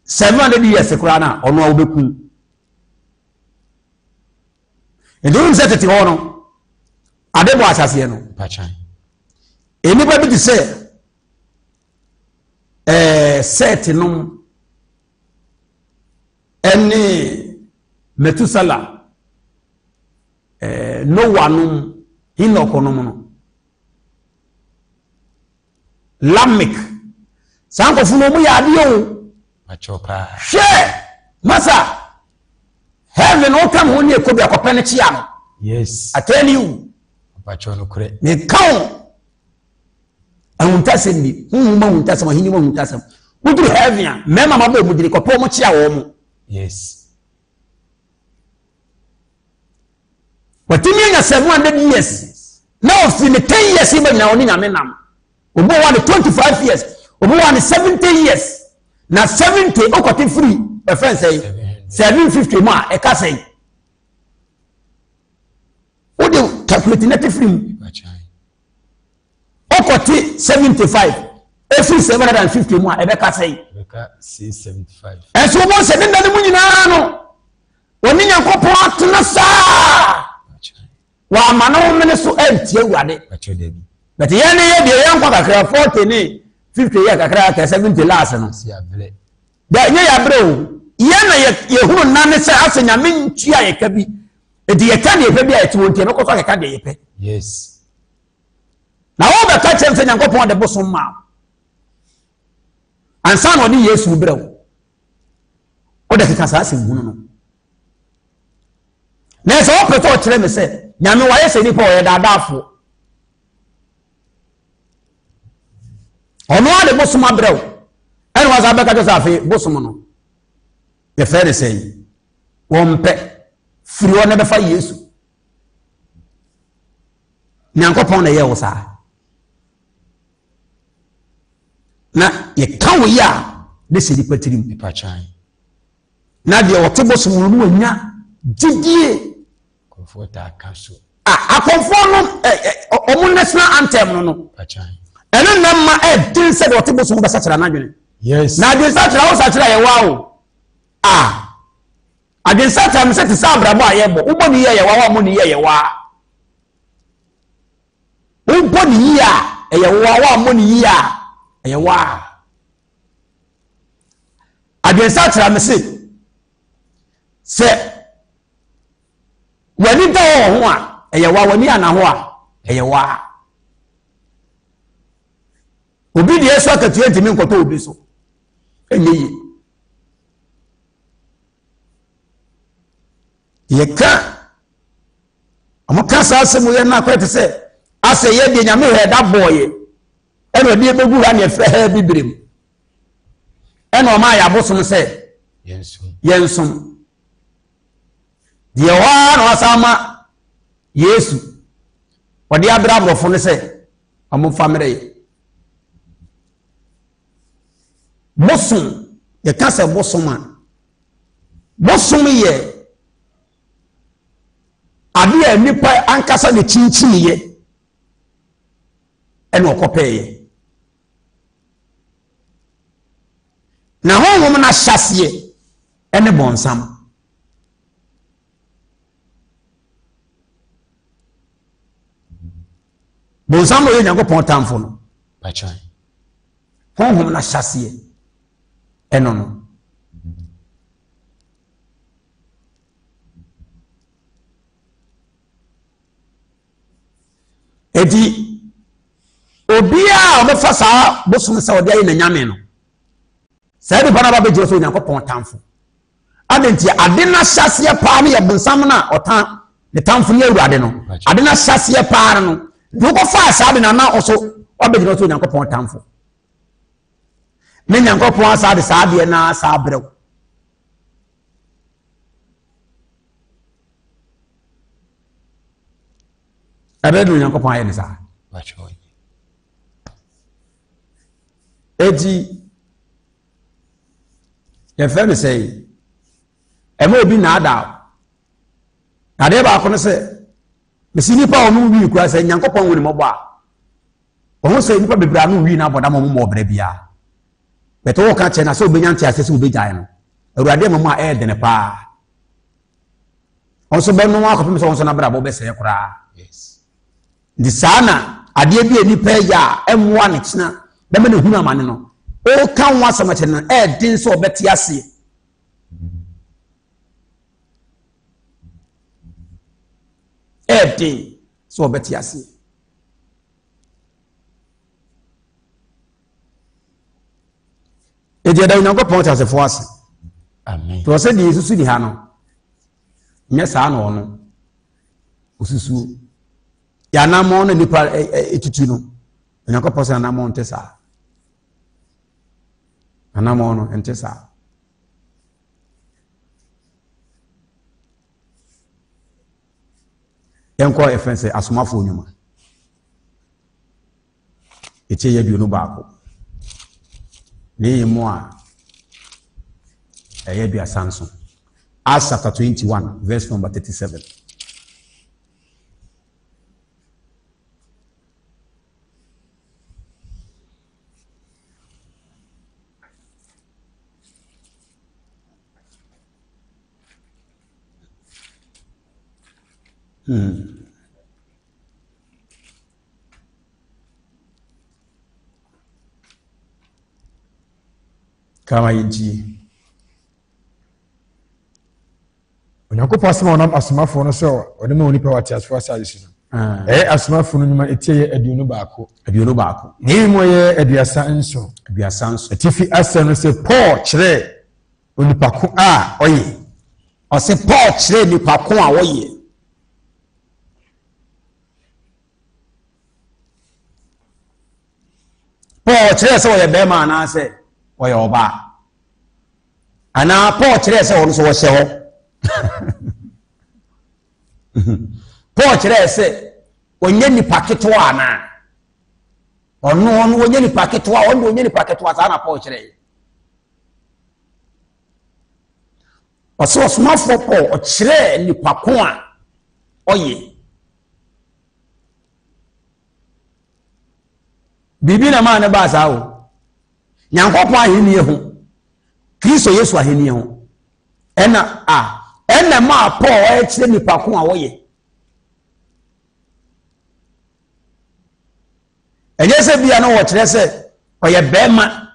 700 years kurana ono obeku edurun se tete hono adebo asase no pachan enipa bi se set no eni Metusala Noah no Enoch no Lamek sanko funo mu ya ade o achopa she masa heaven o kam ho ne ekobi akopene chia no yes I tell you apacho no kure me kaun ahuntasem ni ma huntasem ahini ma huntasem udru heaven a mema mabo mu dire kopo mo chia wo mu yes watimi nya 700 years now of in 10 years ibe na oni nyame nam obo wa 25 years obo wa 70 years na 70 okote free a friend say 750 ma e ka say o de calculate net free okote 75 every 750 ma e be ka say be ka 675 e so mo se nda mu nyina no oni nyankopon atena saa wa amano mene so antie awurade acho debi but ye ne ye de ye nkwa kakra 40 ni 50 ye kakra ka 70 last no si abre da nye ya bre o ye na ye hunu nane se asenya me ntua ye ka bi e de ye ka ne ye pa bi a etu ntie no ko so ka de ye pe yes na wo be ka chem se nyankopon de bosom ma ansa no ni Yesu bre o de ka sa asem hunu no na se wo peto kire me se nyame wa ye se ni pa o ye dadafo ono ade bosom abrɛw ɛne wasa bɛka tɛ sɛ afe bosom no yɛfrɛ ne sɛ wɔmpɛ firi hɔ ne bɛfa Yesu nyankopɔn na ɛyɛ wo saa na yɛka wo yi a ne sɛ nipa tirim ipachan na deɛ ɔte bosom no no anya gyidie komforta kaso akɔmfoɔ no ɔmo national anthem no pachan eno na ma din se de otibo so be sachira na dwene yes na din sachira wo sachira ye wa o adin sachira me se ti sabra bo aye bo ubo ni ye wa mo ni ye wa ubo ni ye wa mo ni ye wa adin sachira me se wani da ho a eye wa wani ana ho a eye wa obi de eso akatu ntimi nkoto obi so enye yi yeka amaka sa asemu ye na kwete se ase ye de nyame he da boye eno de begu ha ne fre ha bibrim eno ma ya bosom se yensom de wa no asama Yesu wode abra brofo ne se amo famere bosom ye ka se bosom ye ade a nipa ankasa ne chinchiniye ene okopeye na honhom na hyase ene bonsam bonsam no ye Nyankopon tamfo no bachan honhom na hyase eno no edi obia omefa saa bosom sa ode ayi na nyame no saa de bana ba beje so Nyankopon tamfo adenti ade na hyase paa ne ye bonsam na otan ne tamfo ne awurade no ade na hyase paa no duko fa saa de na oso obeje so Nyankopon tamfo ne Nyankopon asa de saa de na saa brew abedu Nyankopon aye ne saa bachan eti ye fe me say ema obi na ada ade ba ko ne se mesi nipa onu wi ku ase Nyankopon woni mobo a o se nipa bebra no wi na boda mo mo bra bia beto wo ka che na se obenya ntia se obegyae no awurade mo ma e de ne pa onso be no akopem se onso na bra bo be se kura yes di sana ade bi nipa ya emwa ne kina be me ne hunu amane no o kan wa samache na e din so obeti ase e din so obeti ase e je da Nyankopon ta se fo ase amen to se di Yesu di ha no nya sa na ono osusu ya na mo no nipa etutu no Nyankopon se na mo nte sa ana mo no ente sa enko efense asomafo nyuma eche ye duonu baako ne yimo a eye bia sanso Acts chapter 21 verse number 37 kama yinti Onyankopon asema onam asomafo no so ode ma onipa wate asfo asase no asomafo no nyuma etie aduonu baako ni mo ye aduasa nso atifi asa no se Paul kire onipa ko a oye o se Paul kire nipa ko a oye Paul kire se oye be ma na se oye oba ana Paul kire se ono so wo hye ho Paul kire se onye nipa ketwa na ono onye nipa ketwa onye nipa ketwa sa na Paul kire oso smafo Paul o kire nipa ko a oye bibi na ma ne ba sa o Nyankopon aheni ho Kristo Yesu aheni ho ena ma Paul e kire nipa ko a woye enye se bia no wo kire se oye bema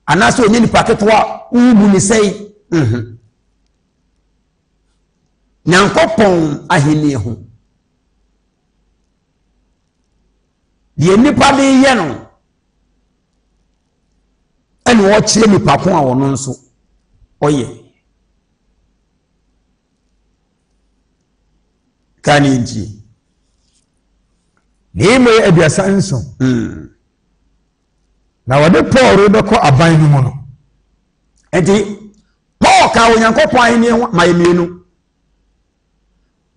anaso onye nipa ketwa ubu ni sei Nyankopɔn ahenni ho deɛ nipa de yɛ no ɛne wɔkyerɛ nipa ko a wɔno nso ɔyɛ ka ne ntie Nehemia yɛ aduasa nson na wɔde Paul rebɛkɔ aban no mu no enti Paul ka Onyankopɔn ahenni ho ma yɛmienu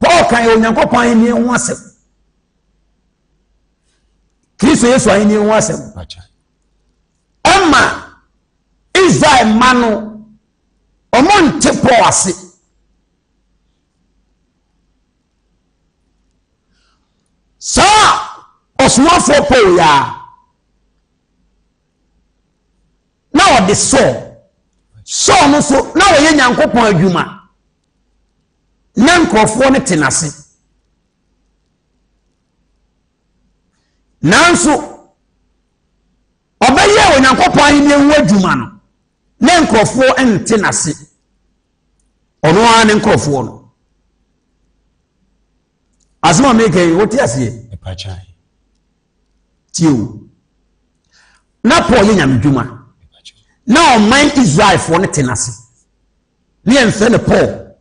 Paul ka Onyankopɔn ahenni ho asɛm Kristo Yesu ahenni ho asɛm ɛma Israel ma no ɔmo nte Paul ase saa ɔsomafo Paul ya na ɔde Saul no so na wɔyɛ Nyankopɔn adwuma na nkurɔfoɔ no te n'ase nanso ɔbɛyɛ Onyankopɔn ahenni ho adwuma no na nkurɔfoɔ nte n'ase ɔno ara ne nkurɔfoɔ no asoma meka yi wote aseɛ tiw na Paul yɛ nyamedwuma na ɔman Israelfoɔ no te n'ase ne yɛmfɛ no Paul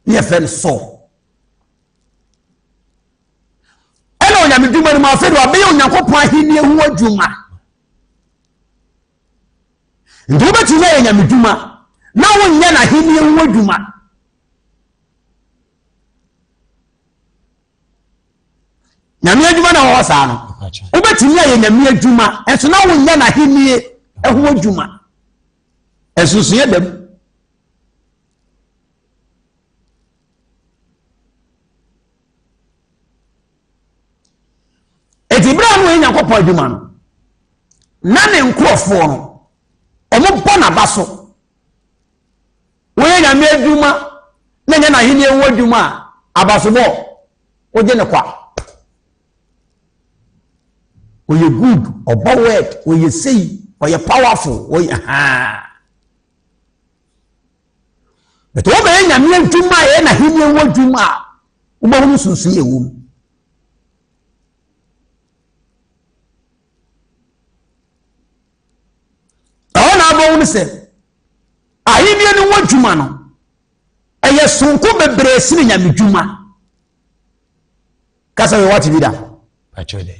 ne yɛfɛ no Saul ɛna onyamedwuma no ma afei de ɔbɛyɛ Onyankopɔn ahenni ho adwuma nti wobɛtumi na yɛ nyamedwuma na wonyɛ n'ahenni ho adwuma nyame adwuma na wɔwɔ saa no wobɛtumi ayɛ nyame adwuma ɛnso na wonyɛ n'ahenni ho adwuma ɛsusu yɛ dɛm eti bra no yɛ Nyankopɔn adwuma no na ne nkurɔfoɔ no ɔmo bɔ n'aba so wɔyɛ nyame adwuma na nyɛ n'ahenni ho adwuma a abasobɔ wogye ne kwa oye good ɔbɔ word oye sei ɔyɛ powerful oye but wo bɛyɛ nyame adwuma yɛ n'ahenni ho adwuma a wobɛhu sunsun yɛ wom wɔn sɛ ahenni no ho adwuma no ɛyɛ sonko bebree sini nyamedwuma kasa wɔ wate bi da pachode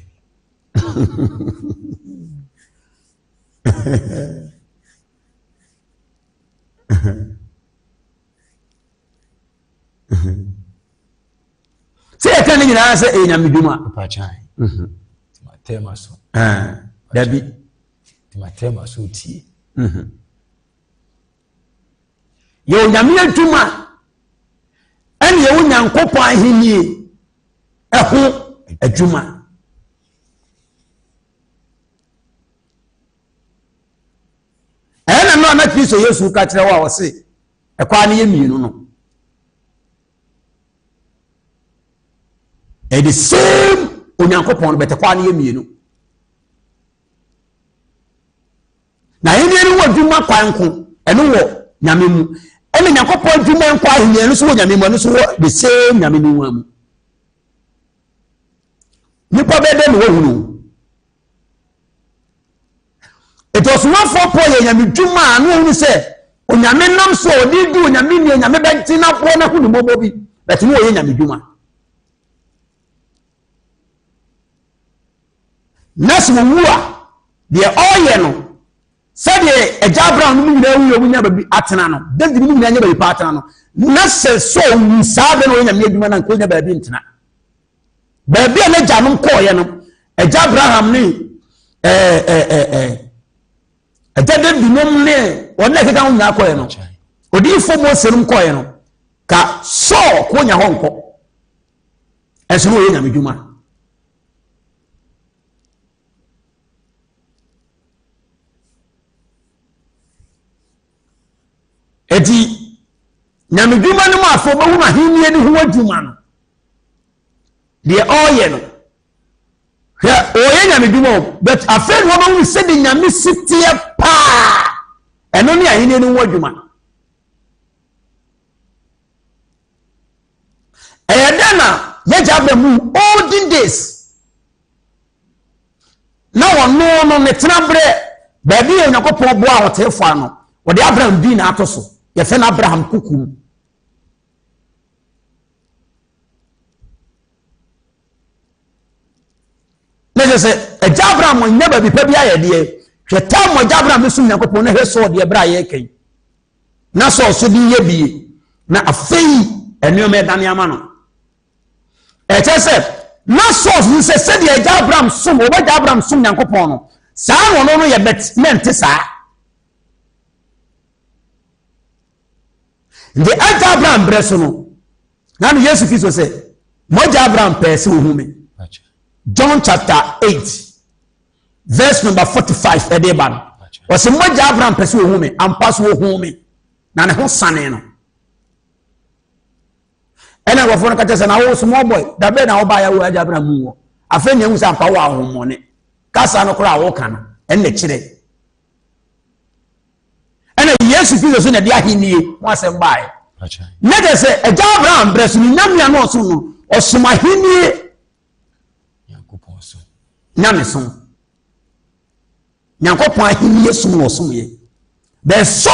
sɛ yɛka ne nyinaa sɛ ɛyɛ nyamedwuma pachai tema so dabi tema so tie yɛ nyame adwuma ɛne yɛ Onyankopɔn ahenni ɛho adwuma ɛna no ana Kristo Yesu ka kyerɛ wa wɔse ɛkwa ne yɛ mienu no the same Onyankopɔn no bɛtɛ kwa ne yɛ mienu na ahenni no wɔ adwuma kwanko ɛno wɔ nyame mu ɛne Nyankopɔn adwuma nkɔ ahenni no so wɔ nyame mu no so wɔ the same nyame no mu nipa bɛdɛ no wɔhunu etosomafo Paul yɛ nyame dwuma a no hunu sɛ onyame nam so odi du onyame ni nyame bɛnti na po na hunu mɔbɔ bi bɛtumi wɔ yɛ nyame dwuma nas mo wu a deɛ ɔyɛ no sɛdeɛ agya Abraham no nyinaa wu yɛ baabi atena no David no nyinaa nyɛ baabi pa atena no na sɛ so wu saa bɛ no nyame adwuma na nkɔ nya baabi ntena baabi a n'agya no kɔɔyɛ no agya Abraham ne agya David nom ne wɔn keka ho nyinaa kɔɔyɛ no odiyifo Mose nom kɔɔyɛ no ka so kɔ nya hɔ nkɔ ɛso no yɛ nyame adwuma eti nyamedwuma no mu afọ bɛhu na ahenni ne ho adwuma no deɛ ɔyɛ no hwɛ ɔyɛ nyamedwuma but afei no wɔbɛhu sɛ de nyame siteɛ paa ɛno ne ahenni ne ho adwuma Ayadana, Yajabramu, olden days. Now, no, Netrabre, baby, and Yako Boa, Tefano, or the Abraham being Atoso, Yafen Abraham Kuku. Let's say, a Jabram will never be paid idea. The time when Jabram is soon upon her sword, the Abraham. Naso so be ye be, na a fee, and you made Daniamano. It said, Naso, you said the Jabram soon, over Jabram soon, Yankopono. Sam will only a bet meant to say. The Jabram Bresono. Now, yes, if you say, Moja Jabram Persu Humi. John chapter 8, verse number 45, Edeban. Was a Moja Jabram Persu Humi, and pass Humi. Na ne ho sane no ena go fo ka tese na wo small boy da be na wo ba ya wo Abraham mu wo afa nya hu sa pa wo ahomone kasa no kora wo ka no enne kire ena Yesu Kristo so na dia henie mo asem bae ne de se Abraham bresu ni namia no so no osoma henie yakopon so nyame so yakopon henie so no so ye be so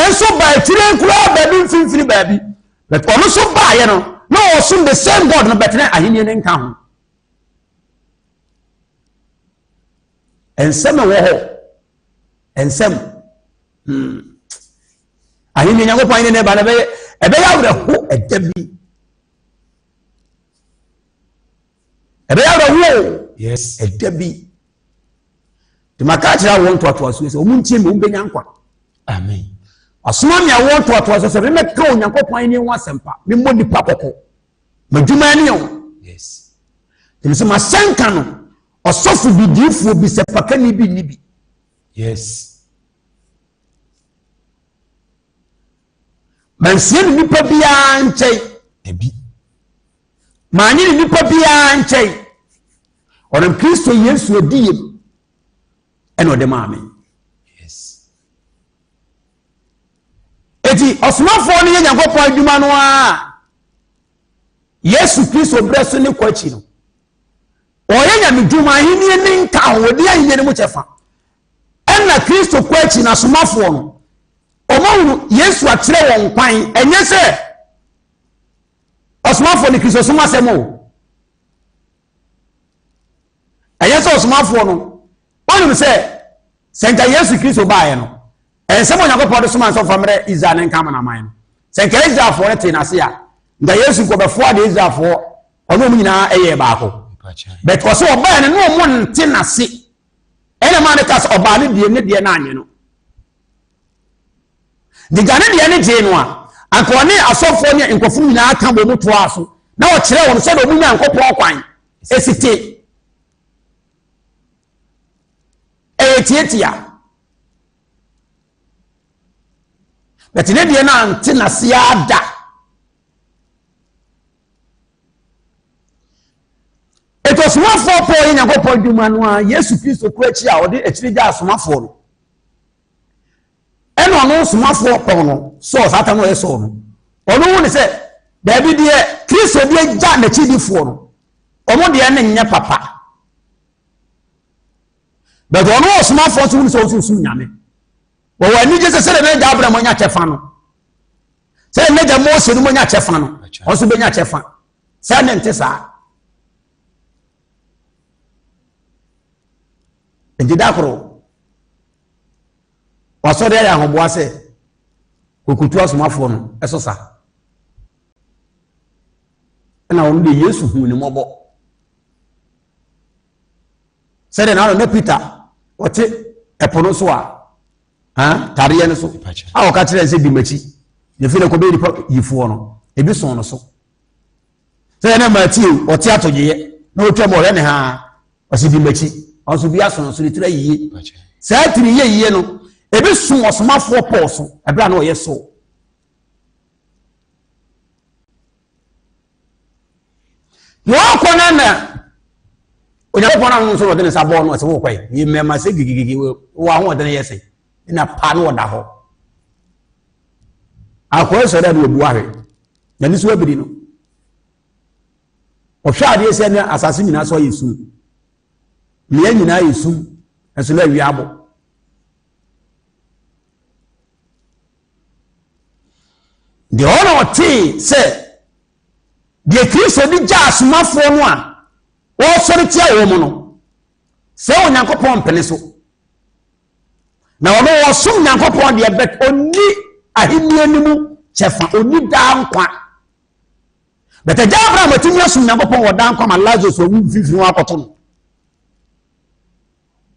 and so by children club baby finfini baby but also by no also the same God no better ahini ne nka ho ensem wo ho ensem ahini nyango point ne ba na be ya wura ho edabi ebe ya wura ho yes edabi de makachira won to aso so omuntie me umbenya nkwa amen asoma me awon to aso me ka onyankopon ni ho asempa me modi pakoko madwuma ni o yes dem se masenka no osofu bidifu bi sepaka ni bi ni bi yes mansie ni nipa bia nchei ebi mani ni nipa bia nchei onam Kristo Yesu odiyem eno de maame eti osmafo ni Nyankopon adwuma no a Yesu Kristo breso ni kwachi no oye nya medwuma hini ni nka hodi ahine ni mu chefa enna Kristo kwachi na somafo no omo Yesu akire won kwan enye se osmafo ni Kristo soma semo enye se osmafo no wonu se senka Yesu Kristo baaye no ensemo Nyankopon de soma so famre Israel nka ma na man senka Israel fo rete na se ya nda Yesu ko be fo de Israel fo ono mu nyina eye baako but was so bad and no one tina see any man cast or body the na anye no the gane the energy no and ko ne asofo ne nkofu nyina aka bo muto aso na o kire won se do mu nya nkopon kwan esite tietia but ne de na tina se ada it was one for Paul in Yankopon Dumanwa, yes, Christo Quetia, or the Etrida Sumafo. And on no Sumafo Pono, so Satano Eson. Or no one said, there be dear Christo dear Jan the Chidi for. Or more the ending your papa. But on no Sumafo soon so soon yame. But when you just said a Dabra Monia Chefano. Say Major Mose Monia Chefano, also Benya Chefan. Send and Tessa. Ndidakoro waso de ya hobo ase okutu asomafo no esosa na won de Yesu hu ni mobo sede na no Peter ote epono so a tariye ne so a o ka tire se bi machi ne fele ko be di yifo no ebi son no so sede na Matthew ote atoje na otwa mo re ne ha o se bi machi also be aso so litira yiye sa tiri yiye no ebe sun osomafo poso ebra na oyeso no akona na onya pona no so wode ne sabo no se wo kwai yi mema se gigigigi wo ahon wode ne yese na pa no da ho akoye so da do bu ahwe na ni so abiri no ohwa ade se ne asase nyina so yesu me nyina yesu eso na wi abo de ono ti se de Kristo di ja asomafo no a wo sori tia wo mu no se onyankopon pene so na ono wo som nyankopon de bet oni ahimie nimu chefa oni da nkwa beta ja Abraham atimi asom nyankopon wo da nkwa ma Lazarus wo fifi no akoto no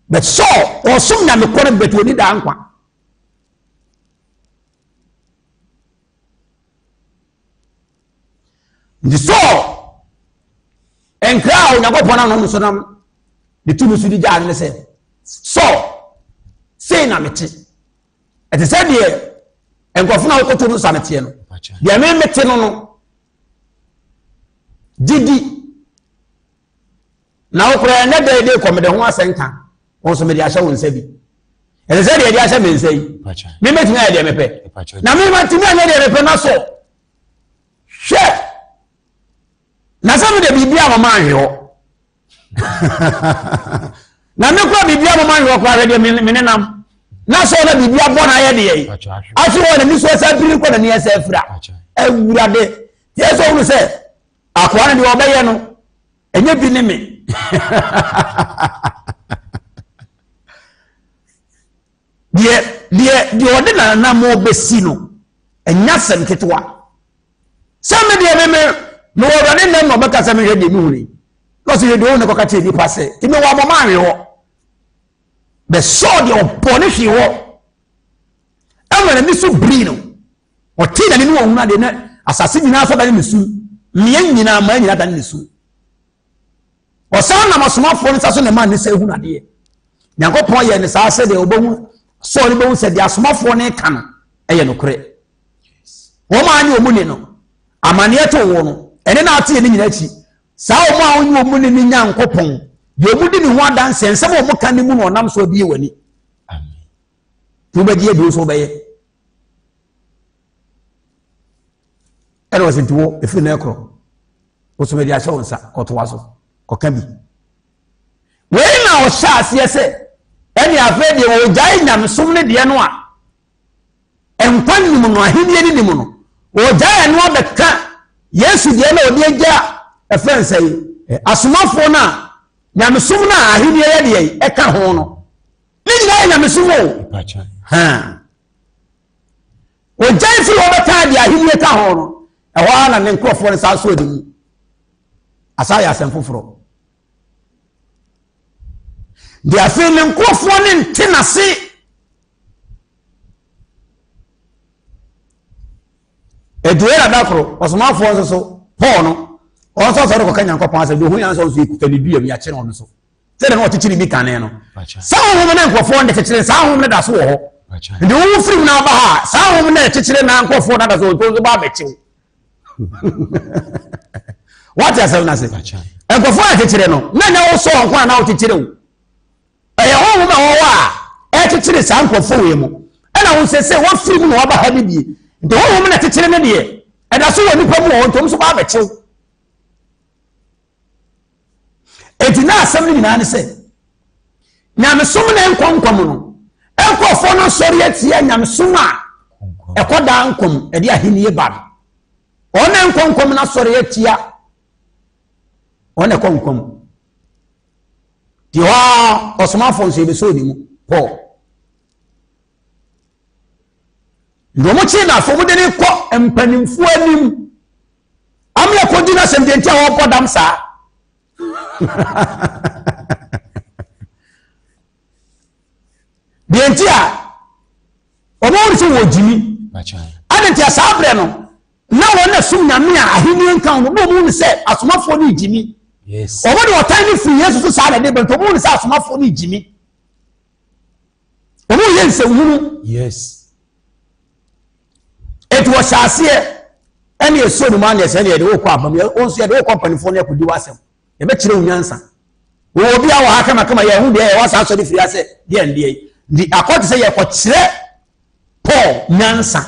bet so wo som nya me kore bet oni da nkwa ndi so enkra onyankopon na no so nam de tumi su di ja ne se so sei na mete ete se de enkofo na okoto no sa mete no de me mete no didi na okura na de komede ho asenka won so me de ahye won sa bi ete se de ahye me nsa yi me meti na de mepe na me meti na de mepe na so she na sa me de bibia mama ahwe na me kwa bibia mama ahwe kwa de me nenam na so na bibia bo na ye de yi aso wona mi so sa piri ko na ne sa afira awurade ye so wonu se akwa na de obaye no enye bi ne me die ode na mo besi no enya sem ketwa some de me no wona ne no beka sem hwe de mi huni no se de wona ko ka che ni pase ti me wa mama anwe ho be so de opone hwe ho amana mi so brino o ti na ni wo huna de na asase nyina so da ni su miye nyina ma nyina da ni su o sa na masomafo ni saso ne ma ni se huna de nyankopon ye ni sa se de obohu so ni bohu se de asomafo ni ka no eye no kure wo ma ani omuni no amane eto wo no ene na ate ni nyina chi sa wo ma onyi omuni ni nyankopon ye omudi ni ho adanse ensem wo ka ni mu no nam so biye wani amen tu be die bi so be ye ene was ntiwo efi na ekro wo so be dia sha wonsa koto waso koka bi we na o sha ase se ene afa de wo jai nyam som ne de no a enkwan ni mu no ahimye ni mu no wo jai no abeka Yesu de na odi agya efense yi asomafo na nyam som na ahimye ye de e ka ho no ni nyina nyam som o ha wo jai fi wo beta de ahimye ka ho no e ho na ne nkrofo ne sa so odi mu asaya asemfoforo de afi ne nkrofo ne ntenase eduera dakro osomafo nso so Paul no o so so ko kanya nkopon ase do hu yan so so ikutani bia mi a kire on so se de no tikiri bi kan no sa hu ne nkrofo ne tikiri sa hu ne da so ho de wu firi na ba ha sa hu ne tikiri na nkrofo na da so to ba bechiw what you say na say nkrofo a tikiri no na nya wo so nkwa na wo tikiri wo hu ma wo wa tikiri sa nkrofo we mu na wo se wo firi mu na ba ha bi nti wo na tikire ne de eda so woni pamu wo ntom so ba bechiw eti na asem ni na ne se nyamesom na enkonkom no enkofo no sori atia nyamesom a ekoda nkom edi ahiniye ba ona enkonkom na sori atia ona konkom di wa osomafo nso ebe so di mu Paul Ndomo chi na fo mudeni ko empanimfu anim amle ko dina sendenti a wo podam sa bienti a omo wori wo jimi adenti asabre no na wona sum nyame a ahini nkan no mo mu se asomafo ni jimi yes omo de otan ni free Yesu so sa na de bento mo ni se asomafo ni jimi omo yense hunu yes it was shasiye ene eso no man yes ene de wo kwa abam onso de wo company fo ne kodi wasem e be kire unyansa wo obi a wo haka kama ye hu de ye wasa so de firi ase de ndie di akoti se ye ko kire Paul nyansa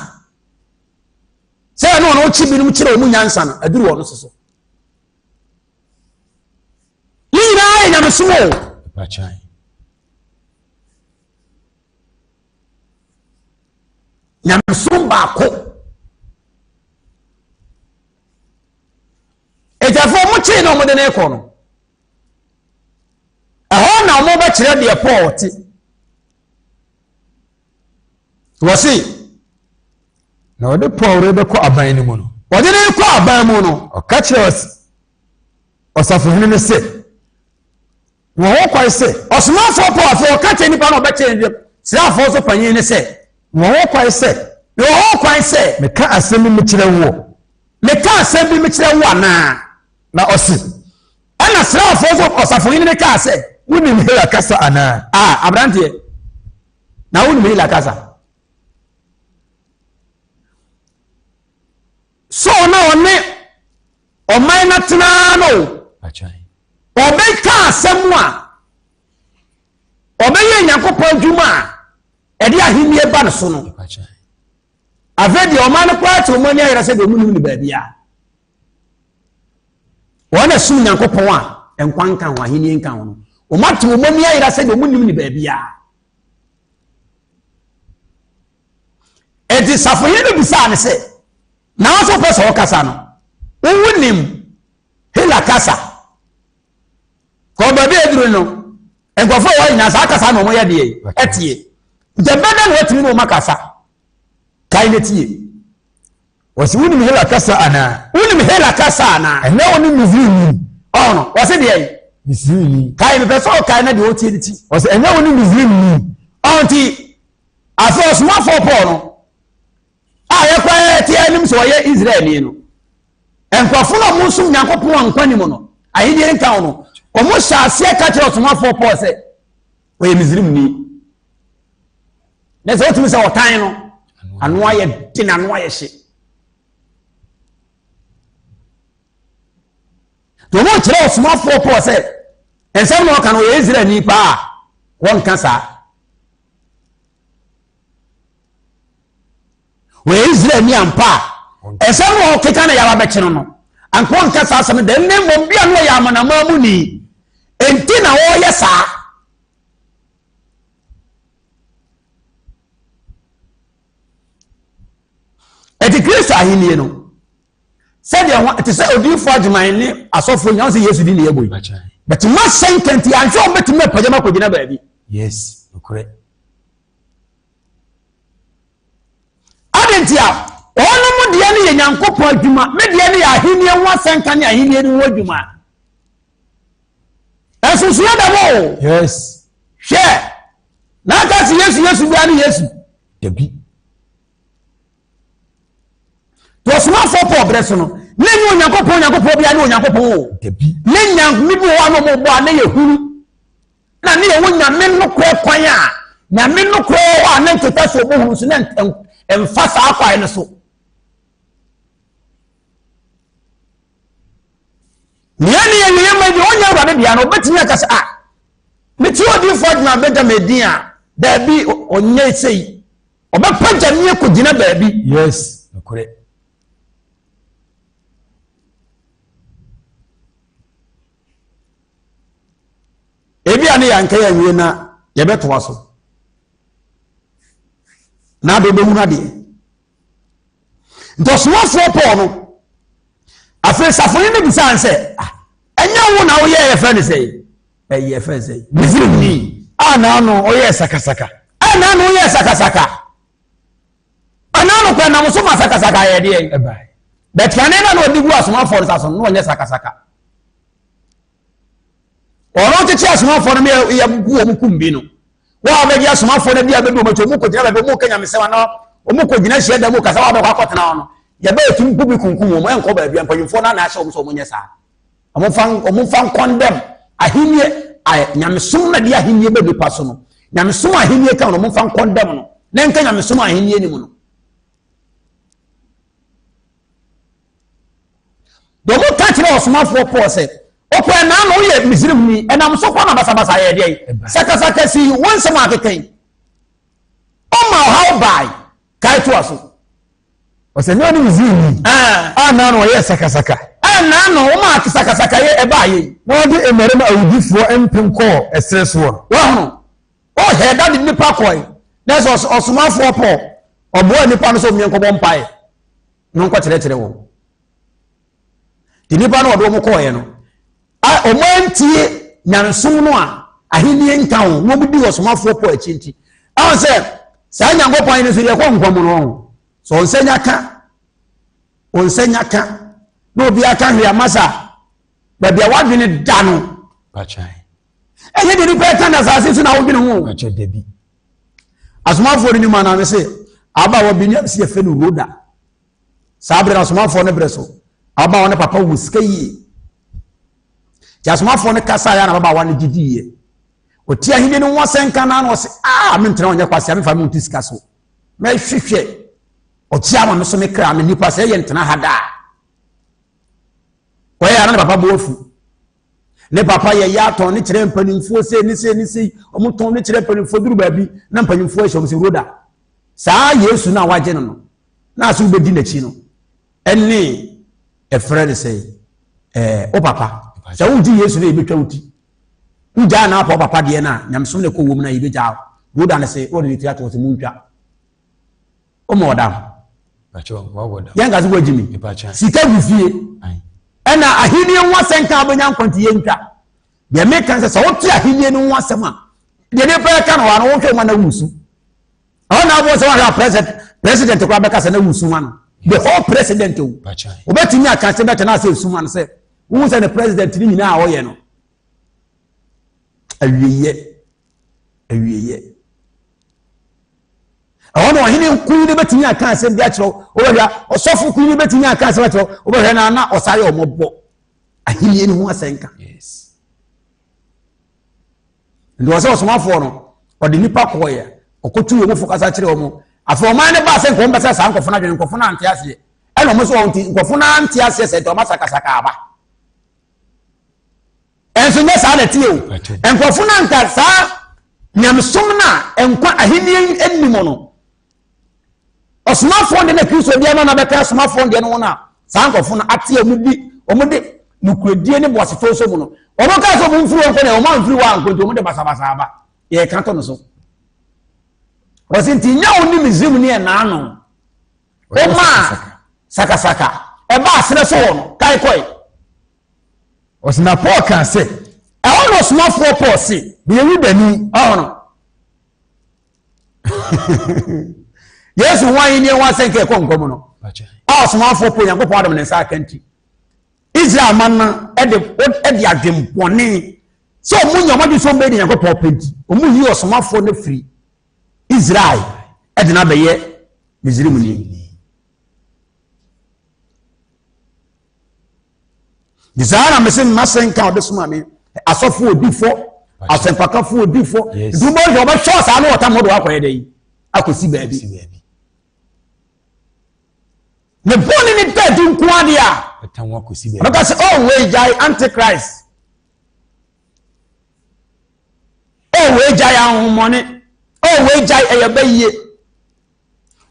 se no no chi bi no kire o mu nyansa na aduru wo no soso yɛ nyamesom Bachai. nyamesom baako etafo mo kye na mo de ne kɔ no ɛhɔ na mo ba kyerɛ deɛ Paul te wɔsi na ɔde Paul rebɛkɔ aban no mu no ɔde ne kɔ aban mu no ɔka kyerɛ ɔsafohene no sɛ wɔn kwae sɛ ɔsomafoɔ Paul afɔ ɔka kyerɛ nipa na ɔbɛkyerɛ ne srafoɔ so panyin ne sɛ wɔn kwae sɛ wɔn kwan sɛ meka asɛm bi mekyerɛ wo meka asɛm bi mekyerɛ wo anaa na ɔse ɛna srafoɔ so ɔsafohene ne kaa sɛ wonim Hela kasa anaa aberanteɛ na wonim Hela kasa so na ɔne ɔman na tena no ɔbɛka asɛm a ɔbɛyɛ Nyankopɔn adwuma a ɛde ahenni ba no so no afɛ deɛ ɔman no koraa te ɔman ni ayɛrɛ sɛ deɛ ɔmunim ne baabi a wɔn na sum Nyankopɔn a nkwa nka ho ahenni nka ho no ɔma te ɔman ni ayɛrɛ sɛ deɛ ɔmunim ne baabi a ɛti safohene no bisaa ne sɛ na wɔso pɛ sɛ ɔkasa no wonim Hela kasa kɔ baabi aduru no nkɔfo a wɔnyina saa kasa na ɔmo yɛ deɛ ɛtie ntɛbɛda na wɔtumi na ɔma kasa kae ne tie wɔsi wonim Hela kasa anaa wonim Hela kasa anaa ɛnɛ wɔne Misraimni ɔno wɔsi deɛ Misraimni kae mepɛ sɛ ɔkae na deɛ ɔtie ne ti wɔsi ɛnɛ wɔne Misraimni ɔnti afɔ ɔsomafoɔ Paul no a yɛkɔ tie anim sɛ ɔyɛ Israelni no nkɔfo na ɔmo nsom Nyankopɔn a nkwa ni mu no ahenni nka ho no ɔmo hyɛ aseɛ ka kyerɛ ɔsomafoɔ Paul sɛ ɔyɛ Misraimni na sɛ wotumi sɛ ɔtan no ano ayɛ den ano ayɛ hye to ɔmo kyerɛ ɔsomafoɔ Paul sɛ nsɛm na ɔka no ɔyɛ Israelni paa wɔnka saa ɔyɛ Israelni ampa nsɛm na ɔkeka na yɛaba bɛkyerɛ no anka wɔnka saa asɛm dɛ ne mmom bia no ɔyɛ amanama mu ni enti na wɔyɛ saa ɛti Kristo ahenni no sɛdeɛ ɛte sɛ odiyifoɔ adwuman ne asɔfoɔ nyɛ sɛ Yesu di ne yɛbɔ yi bɛte ma sɛn kɛnti anhwɛ ɔbɛtumi apagya kɔgyina baabi yes okure adenti a ɔno mu deɛ no yɛ Nyankopɔn adwuma me deɛ no yɛ ahenni ho asɛnka ne ahenni no ho adwuma ɛsosoɔ da mo yes hwɛ na aka sɛ Yesu bia ne Yesu dabi to ɔsomafoɔ Paul brɛ so no ne nyɛ Onyankopɔn bia ne Onyankopɔn o dabi ne nyame bi wɔ ano mo bɔ a ne yɛ hunu na ne yɛ wo nyame no korɔ kwan a nyame no korɔ hɔ a ne nketa so ɔbɛhunu so ne ɛmfa saa kwae no so nea ne yɛ yɛ ma deɛ ɔnyɛ Awurade bia no ɔbɛtumi aka sɛ meti odiyifoɔ adwuma bɛgya madin a daabi ɔnyɛ sei ɔbɛpagya ne kɔgyina baabi yes okure ebi a ne yɛanka yɛ awie na yɛbɛtoa so na ade bɛhunu adeɛ nti ɔsomafoɔ Paul no afei safohene no bisaa sɛ ɛnyɛ wo na woyɛ yɛfrɛ ne sɛ ɛyɛ yɛfrɛ sɛ Misraimni na no ɔyɛ sakasaka na no woyɛ sakasaka ana no kwa nam so ma sakasaka yɛ deɛ ɛbae bɛtwane na ɔde gu asomafoɔ no saso no ɔnyɛ sakasaka ɔno kyekye asomafoɔ no yɛ gu ɔmo kum bi no wa bɛgye asomafoɔ no bi a bɛbi ɔmo kyɛ ɔmo kɔgyina baabi ɔmo kanya mesɛm na ɔmo kɔgyina hyia da mu kasa wa bɛkɔ akɔtena hɔ no yɛbɛyɛ tum kubi kunkum ɔmo ɛnkɔ baabi mpanyinfoɔ no anahyɛ ɔmo sɛ ɔmo nyɛ saa ɔmo fa nkɔndɛm ahennie nyamesom na de ahennie bɛ nipa so no nyamesom ahennie ka no ɔmo fa nkɔndɛm no na nka nyamesom ahennie ni mu no dɔmo ka kyerɛ ɔsomafoɔ Paul sɛ ɔkɔ na no yɛ Misraimni ɛnam so kɔ na basabasa yɛ deɛ sakasaka si wɔn nsɛm akekan ɔma ɔhaw bae kae to aso ɔsɛ nyɛ ne Misraimni na no ɔyɛ sakasaka ana no wo ma kisakasaka ye eba ye na odi emerema awudifo empenko esreso wo ho o he da di nipa koi na so osomafo po obo nipa no so mienko bo mpae no nko kire wo di nipa no odo mo ko ye no o mantie nyansom no a ahenie nka wo mo budi osomafo po achinti awon se sa nyankopon ni so ye ko nkom no so onsenya ka no bi aka hwe amasa ba bia wadwene da no bachai enye de nipa ta na sase so na wodwene ho bacha debi asomafo ni ma na me se aba wo bi ni se ye fe no roda sabre asomafo ne breso aba wo ne papa wuska yi ti asomafo ne kasa ya na baba wa ne gidiye oti ahinde no wasenka na no se me ntena onye kwase me fa me ntiska so me hwehwe oti ama no so me kra me nipa se ye ntena hada ko ya na papa bofu ne papa ye ya ton ne kire mpanimfo se ni se omuton ne kire mpanimfo duru baabi na mpanimfo e shom se roda saa yesu na waje no na aso bedi na chi no enne e frere say o papa sa wudi yesu na ebetwa wuti nja na papa de na nyamsom ne ko wom na yebeja roda na say o ne tiato se muntwa o mo da bacho wa woda yanga zo wajimi sika bufie ena ahini nwasenka abanya nkwanti yentwa de meka nse so wotu ahini no nwasema de ne pa ka no wa no wonhwe ma na wusu ona bo se wa president kwa beka se na wusu ma no the whole president o obetimi aka se beta na se wusu ma no se wo se the president ni nyina a wo ye no awiye ono ahini nkunu ne betimi aka asem bia kiro obehia osofu kunu ne betimi aka asem kiro obehia na osare omobbo ahini ni ho asenka yes ndo so osomafo no odi nipa koye okotu yo mufo kasa kire omo afo man ne ba senko mbasa sa nkofo na dwen nkofo na ante ase eno mo so onti nkofo na ante ase se to masaka saka aba enso ne sa na tie o nkofo na nka sa nyamsom na enkwa ahini enimo no osomafo de na kristo bia na beka osomafo de no na sa nkofo na ate omudi nukuredie ne boasefo so mu no omo ka so mu mfuru onko na omo mfuru wa anko to mu de basabasa aba ye ka to no so wasinti nya oni mizimu ne na ano o ma saka e ba asere so no kai koi osina Paul kan se e ono osomafo Paul se bi ewi dani ono Yesu wan ni wan senke ko nkomo no osomafo Paul yankopon adam ne sa kanti Israel man ede adwempone so munyo madu so mbe yankopon penti omu yi osomafo ne free Israel ede na beye Misrim ni Desire mesin masenka odesuma me asofo odifo asempakafo odifo dumo yo ba show sa na otamodo akoye dey akosi baabi ne boni ni tadi nkwade a tanwa akosi baabi because we jai antichrist we jai ahomone we jai eyebaye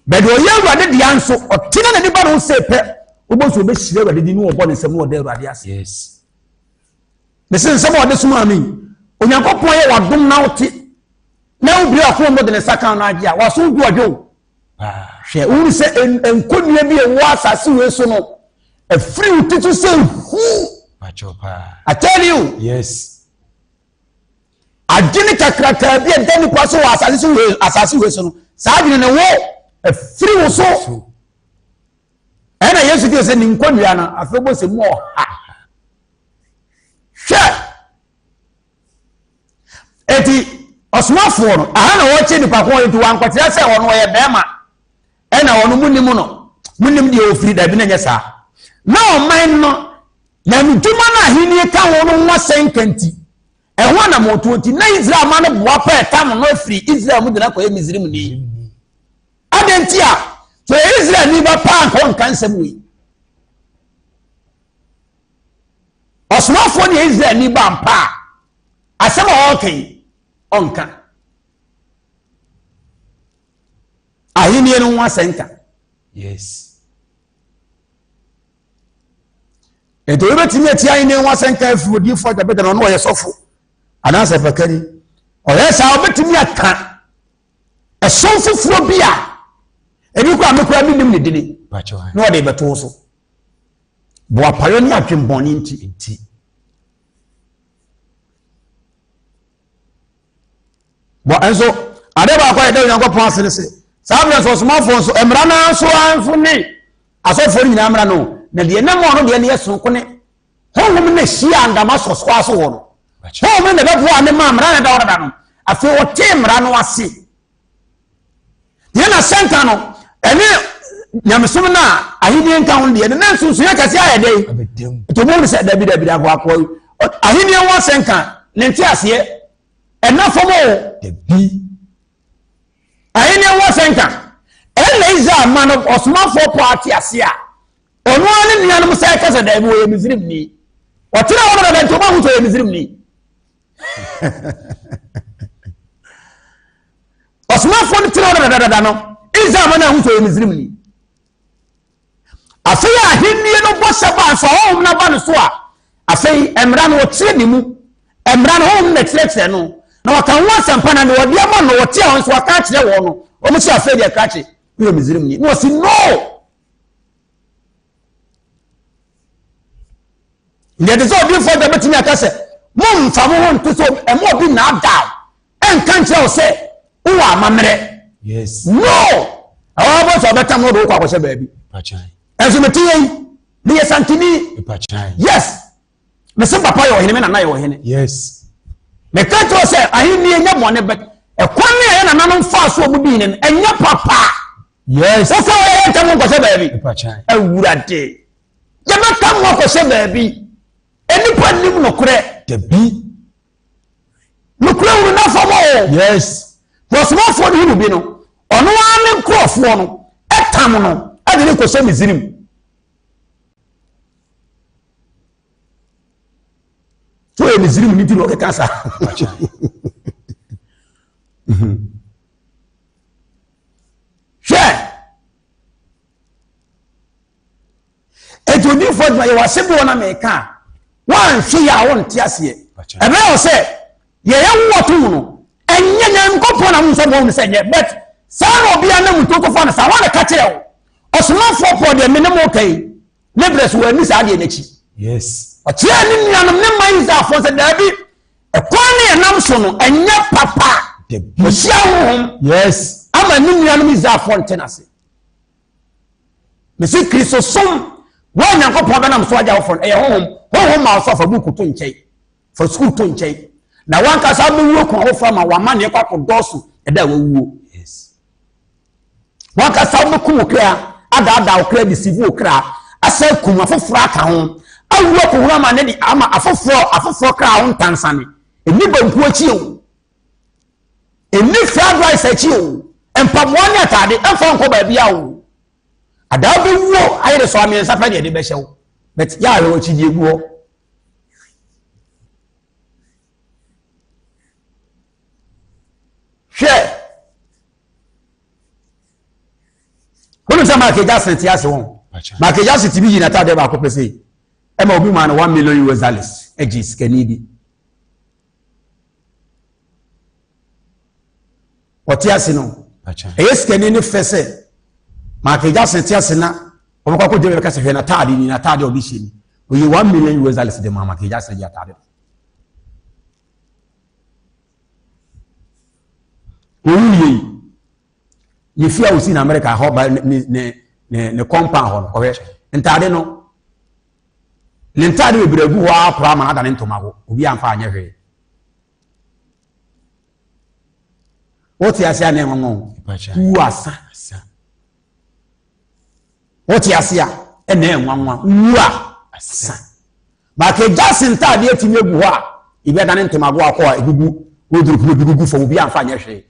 bedo yewade de anso otina na ni ba no sepe oboso obehire awade di no obo ne sem no ode awade ase yes mesin sem ode suma mi onyankopon ye wadom na wote na ubri afo mo de ne saka na age a waso du adwo hwe uri se enkonua bi e wa asase we so no a free titu say who achopa I tell you yes adini kakraka bi e dani kwaso wa asase we so no sa adini ne wo a free wo so ena Yesu ti se ni nkonua na afebo se mo ha hwe eti osmafo no aha na wo che ni pa ko enti wan kwatira se wono ye bema ena wono munim de ofiri da bi na nyesa na o man no na mutuma na ahini ka wono wasenkanti ehwo na motuoti na Israel ma no boa pa eta no afiri Israel mu de na koye Misrim ni adentia so Israel ni ba pa ko kansem wi osmafo ni Israel ni ba mpa asema okay onka ahini no wasenka yes Eto yebetimi atia ine wasenka afudi fo da beta no no yesofo anansa pakari oyesa obetimi aka esofo furo bia ebi kwa mekura binim ne dini no de beto so bo apayo ni atwemboni nti bo enso ade ba kwa ede nyankopon asene se sabia so smartphone so emra na so anfo ni asofo ni na amra no na de na mo no de ne yeso ko ne honhom na hia ndama soso aso wo no honhom na bebo ane ma amra na da wora no afi wo temra no ase de na senta no ene nyamesom na ahini nka ho de na nsusu ya kase ayede to mo se da bi da akwa ahini wo senka ne nti ase ena fomo de bi ahini wo senka ena iza man of Osman for party ase a ono ani nuanom sai kase da bi wo ye Misrim ni otira wona da to ma hu to ye Misrim ni Osman for tira wona da no iza man na hu to ye Misrim ni afei ahenni no bossa ba so ho na ba no so a afei emra no tire ni mu emra no ho na tire no na waka ho asampa na no wode ama no wote a so aka kire wo no o mu si afei de ka kire we Misrim ni no si no ne de so bi for da betimi akase mum fa mo hon to so e mo bi na da en kan kire o se wo amamre yes no awa bo so beta mo do kwa kwose ba bi enso metiye ni yesantini yes me se papa yo hene me na na yo hene yes me ka to se ahini enya bone bet e kwani e na nanom fa so obubi ne enya papa yes so e enta mo ko se ba bi awurade ye me ka mo ko se ba bi eni pa nim no kure de bi no kure wu na fa mo yes was mo for ni bi no ono wa me krofo no etam no adini ko se Misrim so e Misrim ni ti lo ke kasa she eto ni fo ma ye wa se bi wona me ka wan hwe ya won ti ase e be o se ye ye wotu no enye nya nkopo na mo so mo se nye but sa no bia na mu to ko fa na sa wa ka kire wo Osman for po de minimum kai lebres we ni sa de na chi yes otia ni nuanom ne man za fo se da bi e kwani e nam so no enya papa de bi yes ama ni nuanom za fo ntenase me se Kristo som wa nyankopon be nam so aja fo e honhom ma so fa buku to nchei for school to nchei na wanka sa be wuo ko ho fa ma wa ma ne kwa ko dosu e da wa wuo yes wanka sa be ku okra ada okra di sivu okra asa kuma afoforo aka ho awu ko hura ma ne di ama afoforo kra ho ntansane eni banku achi o eni fried rice achi o empamo ne atade emfa nko ba bia o ada be wo ayere so ame nsa fa de be hye wo but ya re o chi die guo she sama ke Jackson ti ase won ma ke Jackson ti bi yi na ta de ba ko pese e ma obi ma na $1 million egis kanidi oti ase no yes kanini fese ma ke Jackson ti ase na o ko ko de ka se na ta di ni na ta de obi sheni o yi $1 million de ma ke Jackson ya ta de o ni fia usi na America ho ba ne compound ho ko he ntade no ne ntade we bregu ho apra ma ada ne ntoma ho obi amfa anye hwe oti asia ne ngongo wu asa oti asia ene enwanwa wu asa ba ke Jackson ntade atimi egu ho a ibe da ne ntoma ho akọ egugu oduru fo obi amfa anye hwe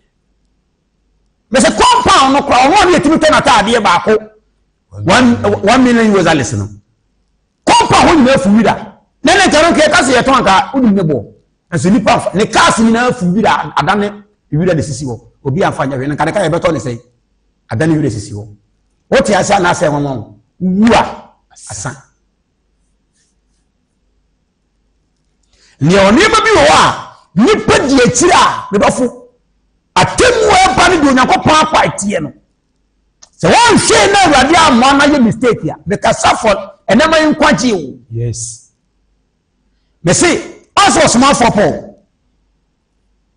Mese compound no kwa won ye timi to na taade ba ko $1 million no compound ho ni afu wida nene kero ke kase ye ton ka odi ne bo enso ni pa ne kase ni na afu wida adane wida de sisi wo obi afanya hwe nka de ka ye beto ne sei adane wida sisi wo o ti asa na asa won wua asa ne onima bi wo a nipa di akira me bafo atemu eba ne do Nyankopɔn akwatie no se won hwe na Awurade amma na ye mistake ya because suffer enema yinkwaje wo yes me say also small for Paul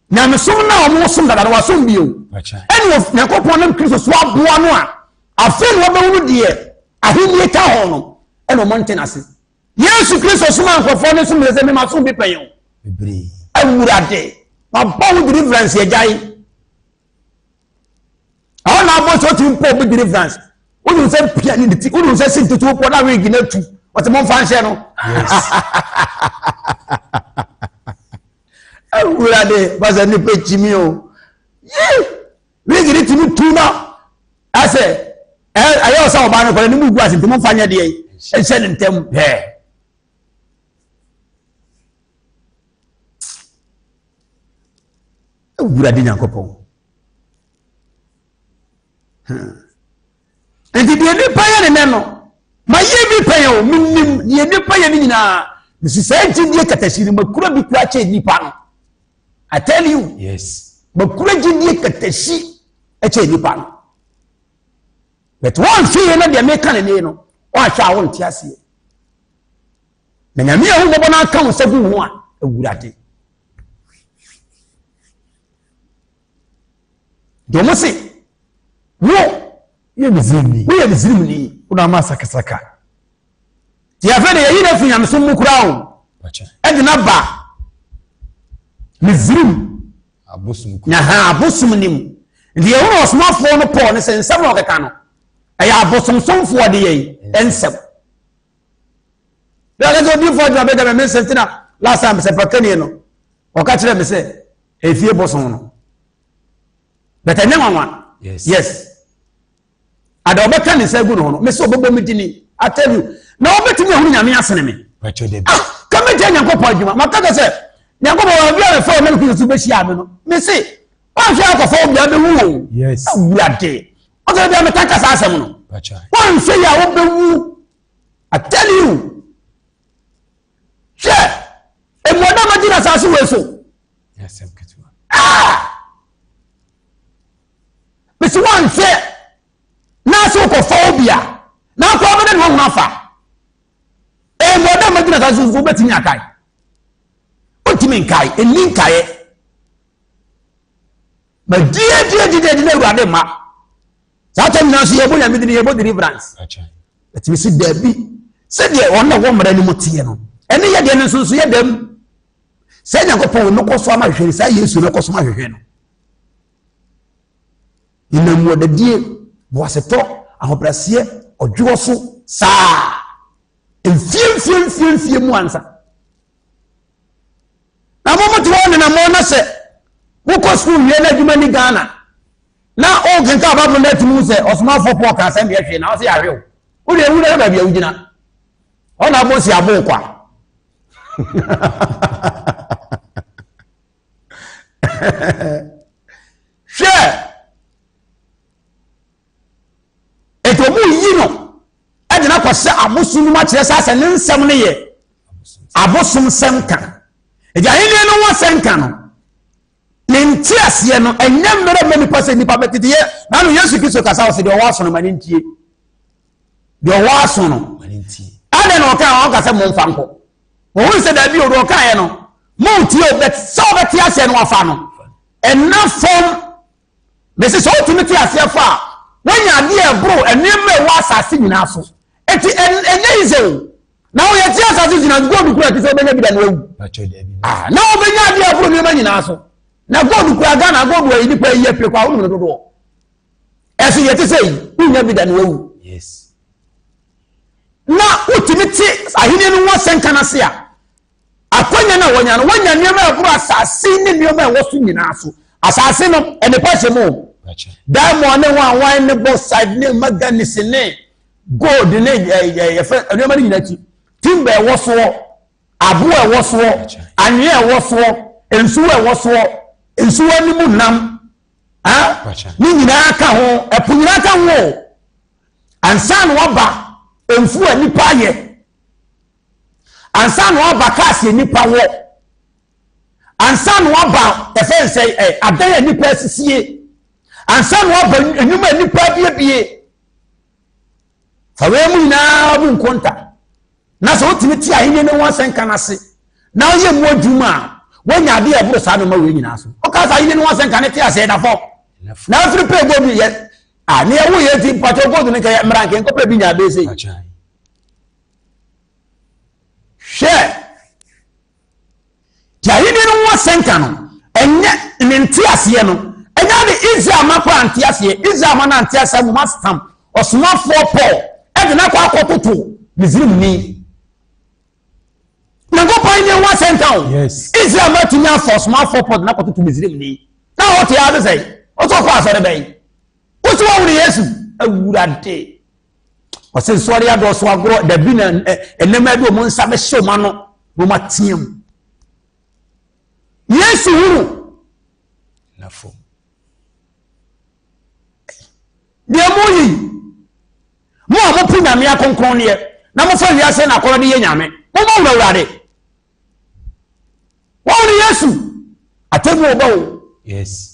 na me som na omo som dada wa som bio ene of Nyankopɔn nam Kristo so aboa no a afen wo be wonu de ahini ka ho no ene o montenase Yesu Kristo so man kwofo ne som lese me ma som bi pen bebre awurade ma bawo deliverance ye jai na bo so tin po be deliverance wonu se pia ni ti wonu se sin tutu po na we gina tu o te mo fa nse no yes awurade ba se ni pe chimi o we gina ti mu tu na ase ayo sa oba no ko ni mu gu ase ti mo fa nya de e se ni ntem awurade Nyankopɔn enti de nipa ye ne no ma ye bi pen o minim ye nipa ye ni nyina misi say gidie katashiri makura bi kura che nipa no I tell you yes makura gidie katashi e che nipa no but one see na de make kan ne no o ahwa wo ntiase na nyame hu bobo na kan so gu ho a awurade domosi wo ye mizimi wo ye mizimi ni una masakasaka ti afede ye yina finyam so mukura o pacha e na ba mizimi abosum na ha abosum nim ndi ye wo osmafo no Paul ne sensem no keka no e ya abosum somfo de ye ensem da ga do before da be da me sentina last time se pakani no o ka kire me se efie bosom no but enyanwa yes ada obeka ne say gu no me so obebo medini I tell you na obetimi ehunu nyame asene me pacha de ka me je Nyankopɔn adwuma maka ka se Nyankopɔn bi a fa me ku so be hia me no me say wa hia akofo bia be wu yes awurade o so bia me taka sa asem no pacha wa say ya wo be wu I tell you she e mo da ma dina sa so we so yes em ketwa bisi wan se na so ko phobia na ko be de ho afa e mo da ma dina sa so betimi akai otimi nkai eni nkai ma die na urade ma sa ta na so ye bo nya me ye bo deliverance pacha etimi si dabi se de won na wo mra ni mutie no ene ye de ne so ye dam se Nyankopɔn no ko so ama hwehwe sa Yesu no ko so ma hwehwe no inamu da die boaseto ahobrasiye odwo so sa enfie mu ansa na momoto won na mo na se wo ko school ye na adwuma ni Ghana na o genka babu na timu se osma fo po ka se me hwe na o se ya hwe o de wu na ba bia ugina o na bo si abo kwa share eto mu yino adina kwase abosum ma kire sa ne nsem ne ye abosum senka eja hene no wo senka no ne ntiase no enya mmere mani pase nipa betide ye na no Yesu Kristo kasa o se de o waso no mani ntie de o waso no mani ntie ade no ka o kasa mo mfanko o hu se da bi o do ka ye no mo ntie o bet so beti ase no afa no ena fom mesi so timiti ase afa when ya dia bro eneme wa asase nyina so eti enye ize na o ye ti asase nyina god kura ti se obenya bi da no ewu na obenya dia bro nyema nyina so na god kura ga na god wa yi pa yi pe kwa unu dodo eso ye ti se unya bi da no ewu yes na utimiti ahini no wo senka na se a akonya na wonya no wonya nyema bro asase ni nyema wo so nyina so asase no ene pa se mo diamond ne wan ne both side ne maganisi ne gold ne ye fe enu ma ni nyinati timber e wo so abo e wo so anwe e wo so ensu e wo so ensu ani mu nam ni nyina ka ho epu nyina ka ho ansan wo ba enfu ani pa ye ansan wo ba ka se ni pa wo ansa no aba efe say adan ya nipa sisie ansa no aba enuma nipa bie fa we mu na bu nkonta na so otimi ti ahine ne won sen kanase na oye mu adwuma wonya ade e buru sa no ma we nyina so o ka sa ahine ne won sen kanete ase da fo na afri pe go bi ye ne e wo ye ti pato go ne ka mra nke ko pe bi nya be sei she ti ahine ne won sen kanu enye ne nti ase no enya de Israel makwa nti ase Israel ma na nti ase mu mastam osuma for Paul e de na kwa akototo Misrim ni na go pine one center yes Israel ma tinya for small for Paul na akototo Misrim ni na what ya be say o to kwa sore be o to wa Yesu awurade o se sori ado so agro da bi na enema bi o mo nsa be show ma no mo matiem Yesu huru na fo de moyi mo mo pu nyame akonkron ne na mo fa wiase na akoro de ye nyame mo mo wurade wo Yesu atemu obawo yes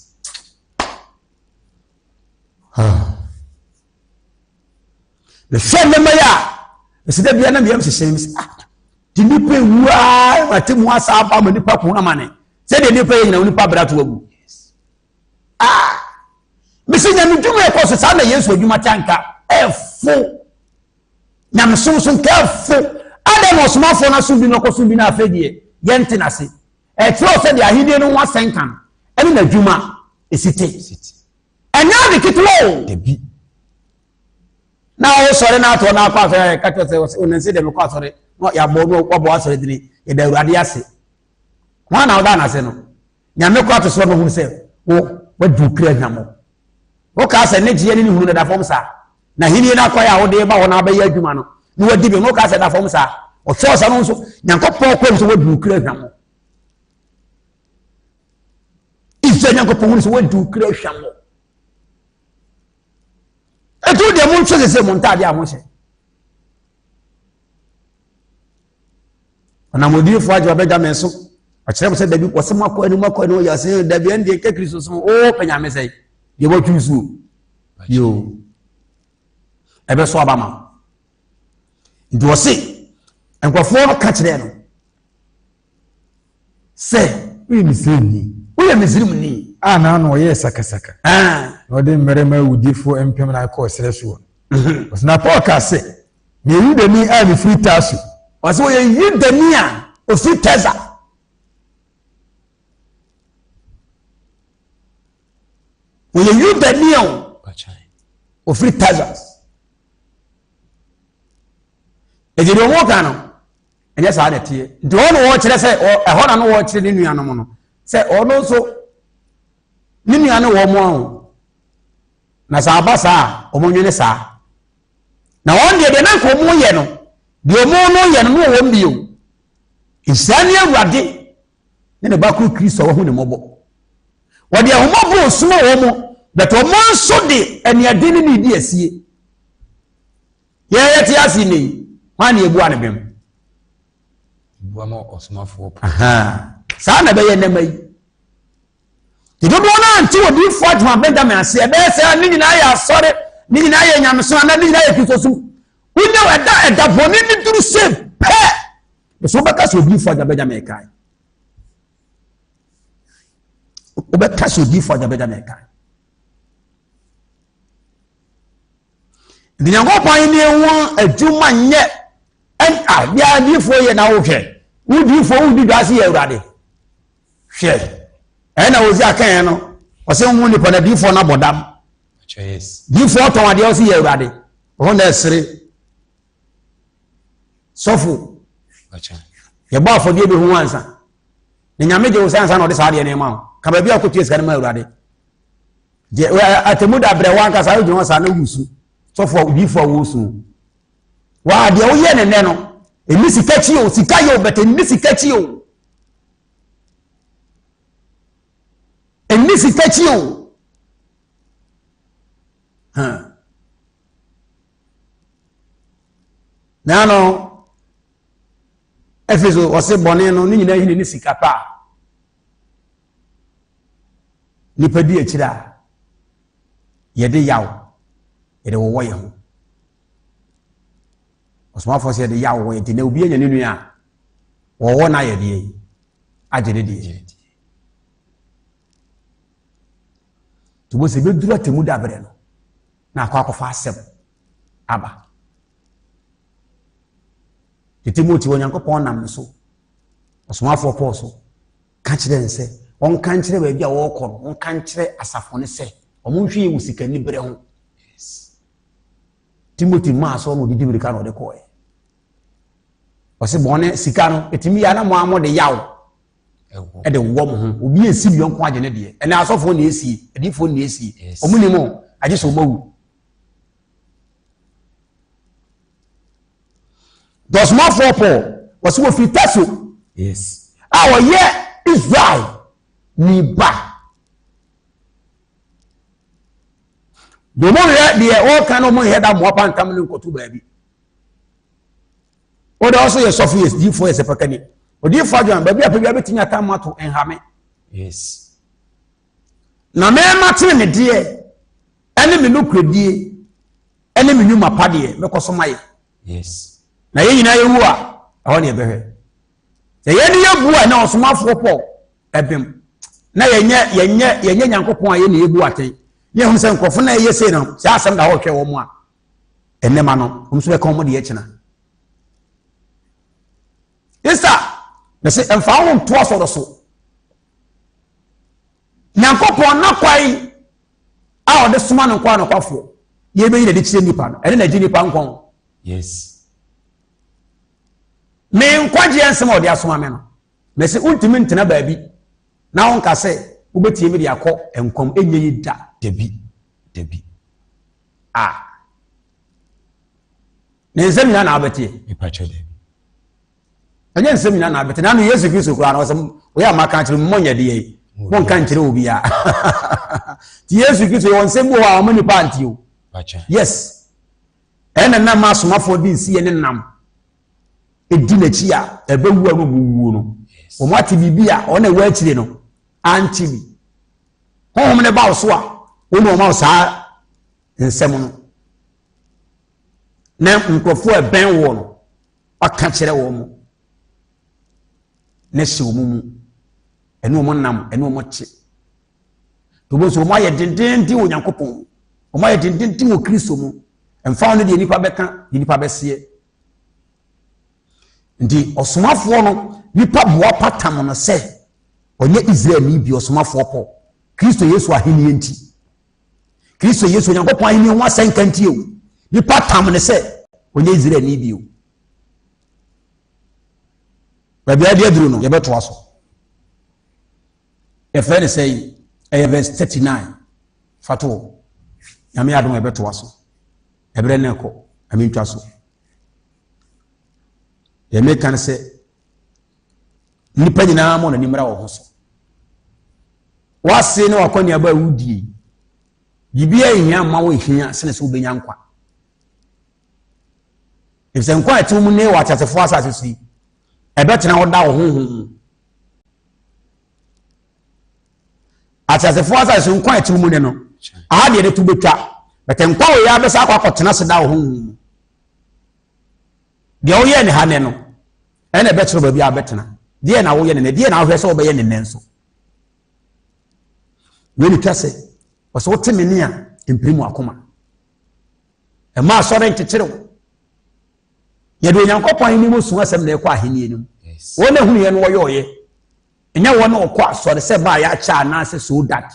the same maya esida bia na bia msese di nipa wua atemu asa aba mo nipa ko na mane se de nipa ye na nipa brato agu misinya ndume ko se sa na Yesu adwuma tanka efo nyam sunsun kafo adam osmafo na so bi no ko so bi na afedie yente na se tro se de ahide no wa senkan ene na adwuma esite enya de kitlo de bi na o sore na to na kwa fe ka to se onense de me kwa sore no ya bo no kwa bo asore dini e da urade ase kwa na oda na se no nyame kwa to so no hu se wo wadu kra nyamo wo ka se ne giye ni hunu da fom sa na hini na kwa ya wo de ba wo na ba ya adwuma no ni wadi bi no ka se da fom sa o so sa no so nyankopon kwa so wadu kra nyamo ife nyankopon so wadu kra hwamo etu de mun so se mun ta de amose ona modi fo ajo abega menso akire mo se dabi wose makọ ni ya se dabi ende ke Kristo so o panya me sei ye bo twusu yo ebe so abama ndi wose enkwafo no ka kire no se we miseni we Misrim ni na no ye sakasaka no de mmerema wudifo empem na ko sere so na Paul ka se me yudani a me free tasu wase we yudani a o free tasa we yudani o free tasa e je do mo kan enye sa de tie do no wo kire se e ho na no wo kire ni nua no no se ono so ni nua no wo mo na sa abasa o mo nwene sa na won de na ko mo ye no de mo no ye no wo mbio isani awade ne ba ku Kristo wo hu ne mobo wo de ho mobo osuma wo mo but o mo so de ene ade ni di asie ye ti asi ni man ye bua ne bem bua ma osumafo sa na be ye ne mai dodo na anti odi fo adwa Benjamin ase e be se ni nyina ya asore ni nyina ya nyamso na ni nyina ya Kristo so wona weda boni ni duru se pe so beka so odi fo adwa Benjamin kai o beka so odi fo adwa Benjamin kai di nyango pan ni won adwuma nye en bia di fo ye na wo hwe wudi fo wudi dwase ye urade hwe ena ozi akan no wose hu ni pona di fo na bodam yes di fo ton ade o si ye urade ho na esere sofu ye ba fo die be hu ansa ni nyame je wo sansa na ode sa ade ne ma ka ba bia akotu esika ne ma urade je atemuda bre wan ka sa o je sa na wusu sofu di fo wo su wa de o ye ne no emi sikachi o sikayo bete emi sikachi o emi sikachi o nano efeso wose bone no ni nyina hini ni sikapa nipa di akira yede yaw yede wo ye ho osmafo se yede yaw wo yede na obi anya nenu a wo na yede agere die tubo se bedura temu da bere no na akwa asem aba Timothy Onyankopon nam so osomafo Paul so ka kire nse on ka kire ba bia wo kọ on ka kire asafo ne se omo hwe ewu sika ni bere ho Timothy ma so no didi birika no de ko o se bone sika no etimi ya na mo amode yawo e de wo mo ho obi esi bi onko agye ne de ene asofo na esi edifo na esi omo ni mo agye so mawu Does more for Paul was what he tells. Yes. Our year Israel ni ba. The more the all kind of money had that more pan coming to baby. Or also your Sophie is D4 as a pacani. Or dear father, baby, I pay everything at Tamato and Hame. Yes. Now, man, Martin, a dear enemy look dear enemy knew my paddy, because of my yes. Na ye nyina ye wu a ho ne behwe se ye ne ye bu a na osomafo po ebem na yenye Nyankopon a ye ne ye bu aten ye hum se nkofo na ye se no se asem da ho hwe wo mu a enema no hum so be kan mo de ye kina isa na se emfa wo to aso do so Nyankopon na kwai a o de soma no kwa no kwafo ye be yi de kire nipa no ene na ji nipa nkon yes me nkwaje ensem odi asoma me no me se ultimi ntena baabi na won ka se ubetie me de akọ enkom enye yi da debi ne nsem na abetie ipacho debi enye nsem na abetie na no Yesu Kristo kura na so we amaka kire mo nya de yi won kan kire obi a ti Yesu Kristo won nsem bo wa amani panti o yes ena na masomafo di nsi ne nam edina chi a ebewu anuwu no o mati bibia o na wa chire no anchi bi honhom ne ba so a o no ma sa nsem no na nkrofo eben wo no aka kire wo mo na hye wo mu enu mo nam enu mo chi to bo so mo aye dendenti wo Nyankopon o mo aye dendenti wo Kristo mu emfa no de nipa beka nipa besie ndi osomafo no nipa boa patam no se onye Israel ni bi osomafo po Kristo Yesu aheni enti Kristo Yesu Nyankopon aheni ho asenkanti o nipa tam no se onye Israel ni bi o baby ade aduru no ye beto aso e fe ne say verse 39 fato nyame adom e beto aso ebre ne ko ami ntwa so ye me kan se nipa nyina mo na nimra wo ho so wase ne wakoni aba wudie bibia ehia ma wo ehia sene se obenya nkwa efse nkwa ati mu ne wa tatefo asase so yi ebetena wo da wo ho atasefo asase nkwa ati mu ne no ahade ne tu betwa bete nkwa wo ya besa akwa kotena se da wo ho de wo ye ne ha ne no ene betro ba bia betena de na wo ye ne de na wo hwese wo be ye ne nenso weni kase waso wote meni a imprimu akoma e ma sore ntetire wo ye do Nyankopon ni mo su asem na ekwa aheni enim wo na hunu ye no wo ye enya wo na okwa sore se ba ya cha na se so that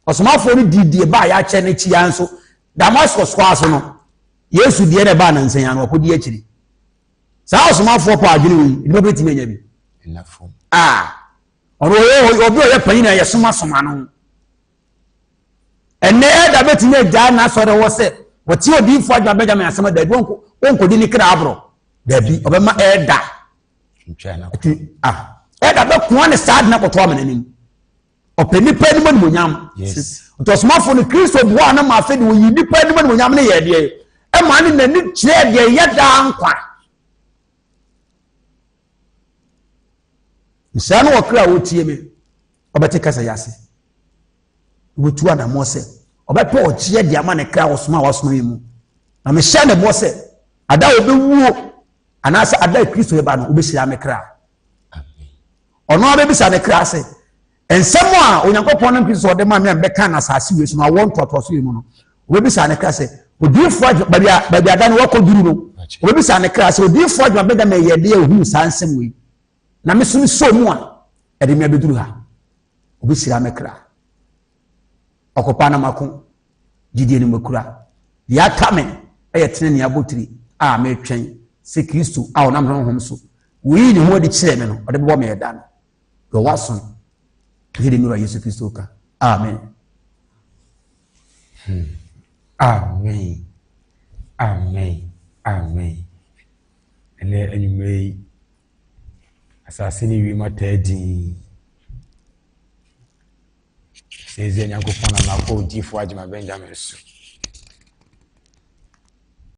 osomafo ni didie ba ya cha na chi ya nso Damascus kwa so no Yesu die ne ba na nsenya no okodi akiri sa osomafo pa adwene wi ni beti menya bi enafo oro obi o ye panina ye soma soma no ene da beti ne ja na sore wo se woti odi fo adwa beja me asema da bi onko di ni kra abro da bi obema eda ntwana eda be ko ne sad na koto amanim openi pa ni mo nyam to smafo ni Kristo bo na ma fe di wo yi ni pa ni mo nyam ne ye de e ma ni na ni kire de ye da nkwa nsano wakra wo tie me obete kasa yase wotu ana mo se obeto okie de ama ne kra osoma wasoma yimu na me hye ne bo se ada obewuo anasa ada Kristo eba no obesira me kra ono abebisa ne kra se ensemo a onyankopon no Kristo de ma me beka na asase we so na won totoso yimu no obebisa ne kra se odifo babi ada no wakoduru no obebisa ne kra se odifo adwa beda me yede ehunu sansem we na me so so mu a ede me abeduru ha obesira me kra okopa na mako didie ni makura ya tame tene ne abotiri a me twen se Kristo a onam no hom so wi ni ho de kire me no ode bo me yeda no go wason hede mi wa Yesu Kristo ka amen amen amen amen ene enyume asase ni wi matadi seze nyankopon na ko difo Agyeman Benjamin so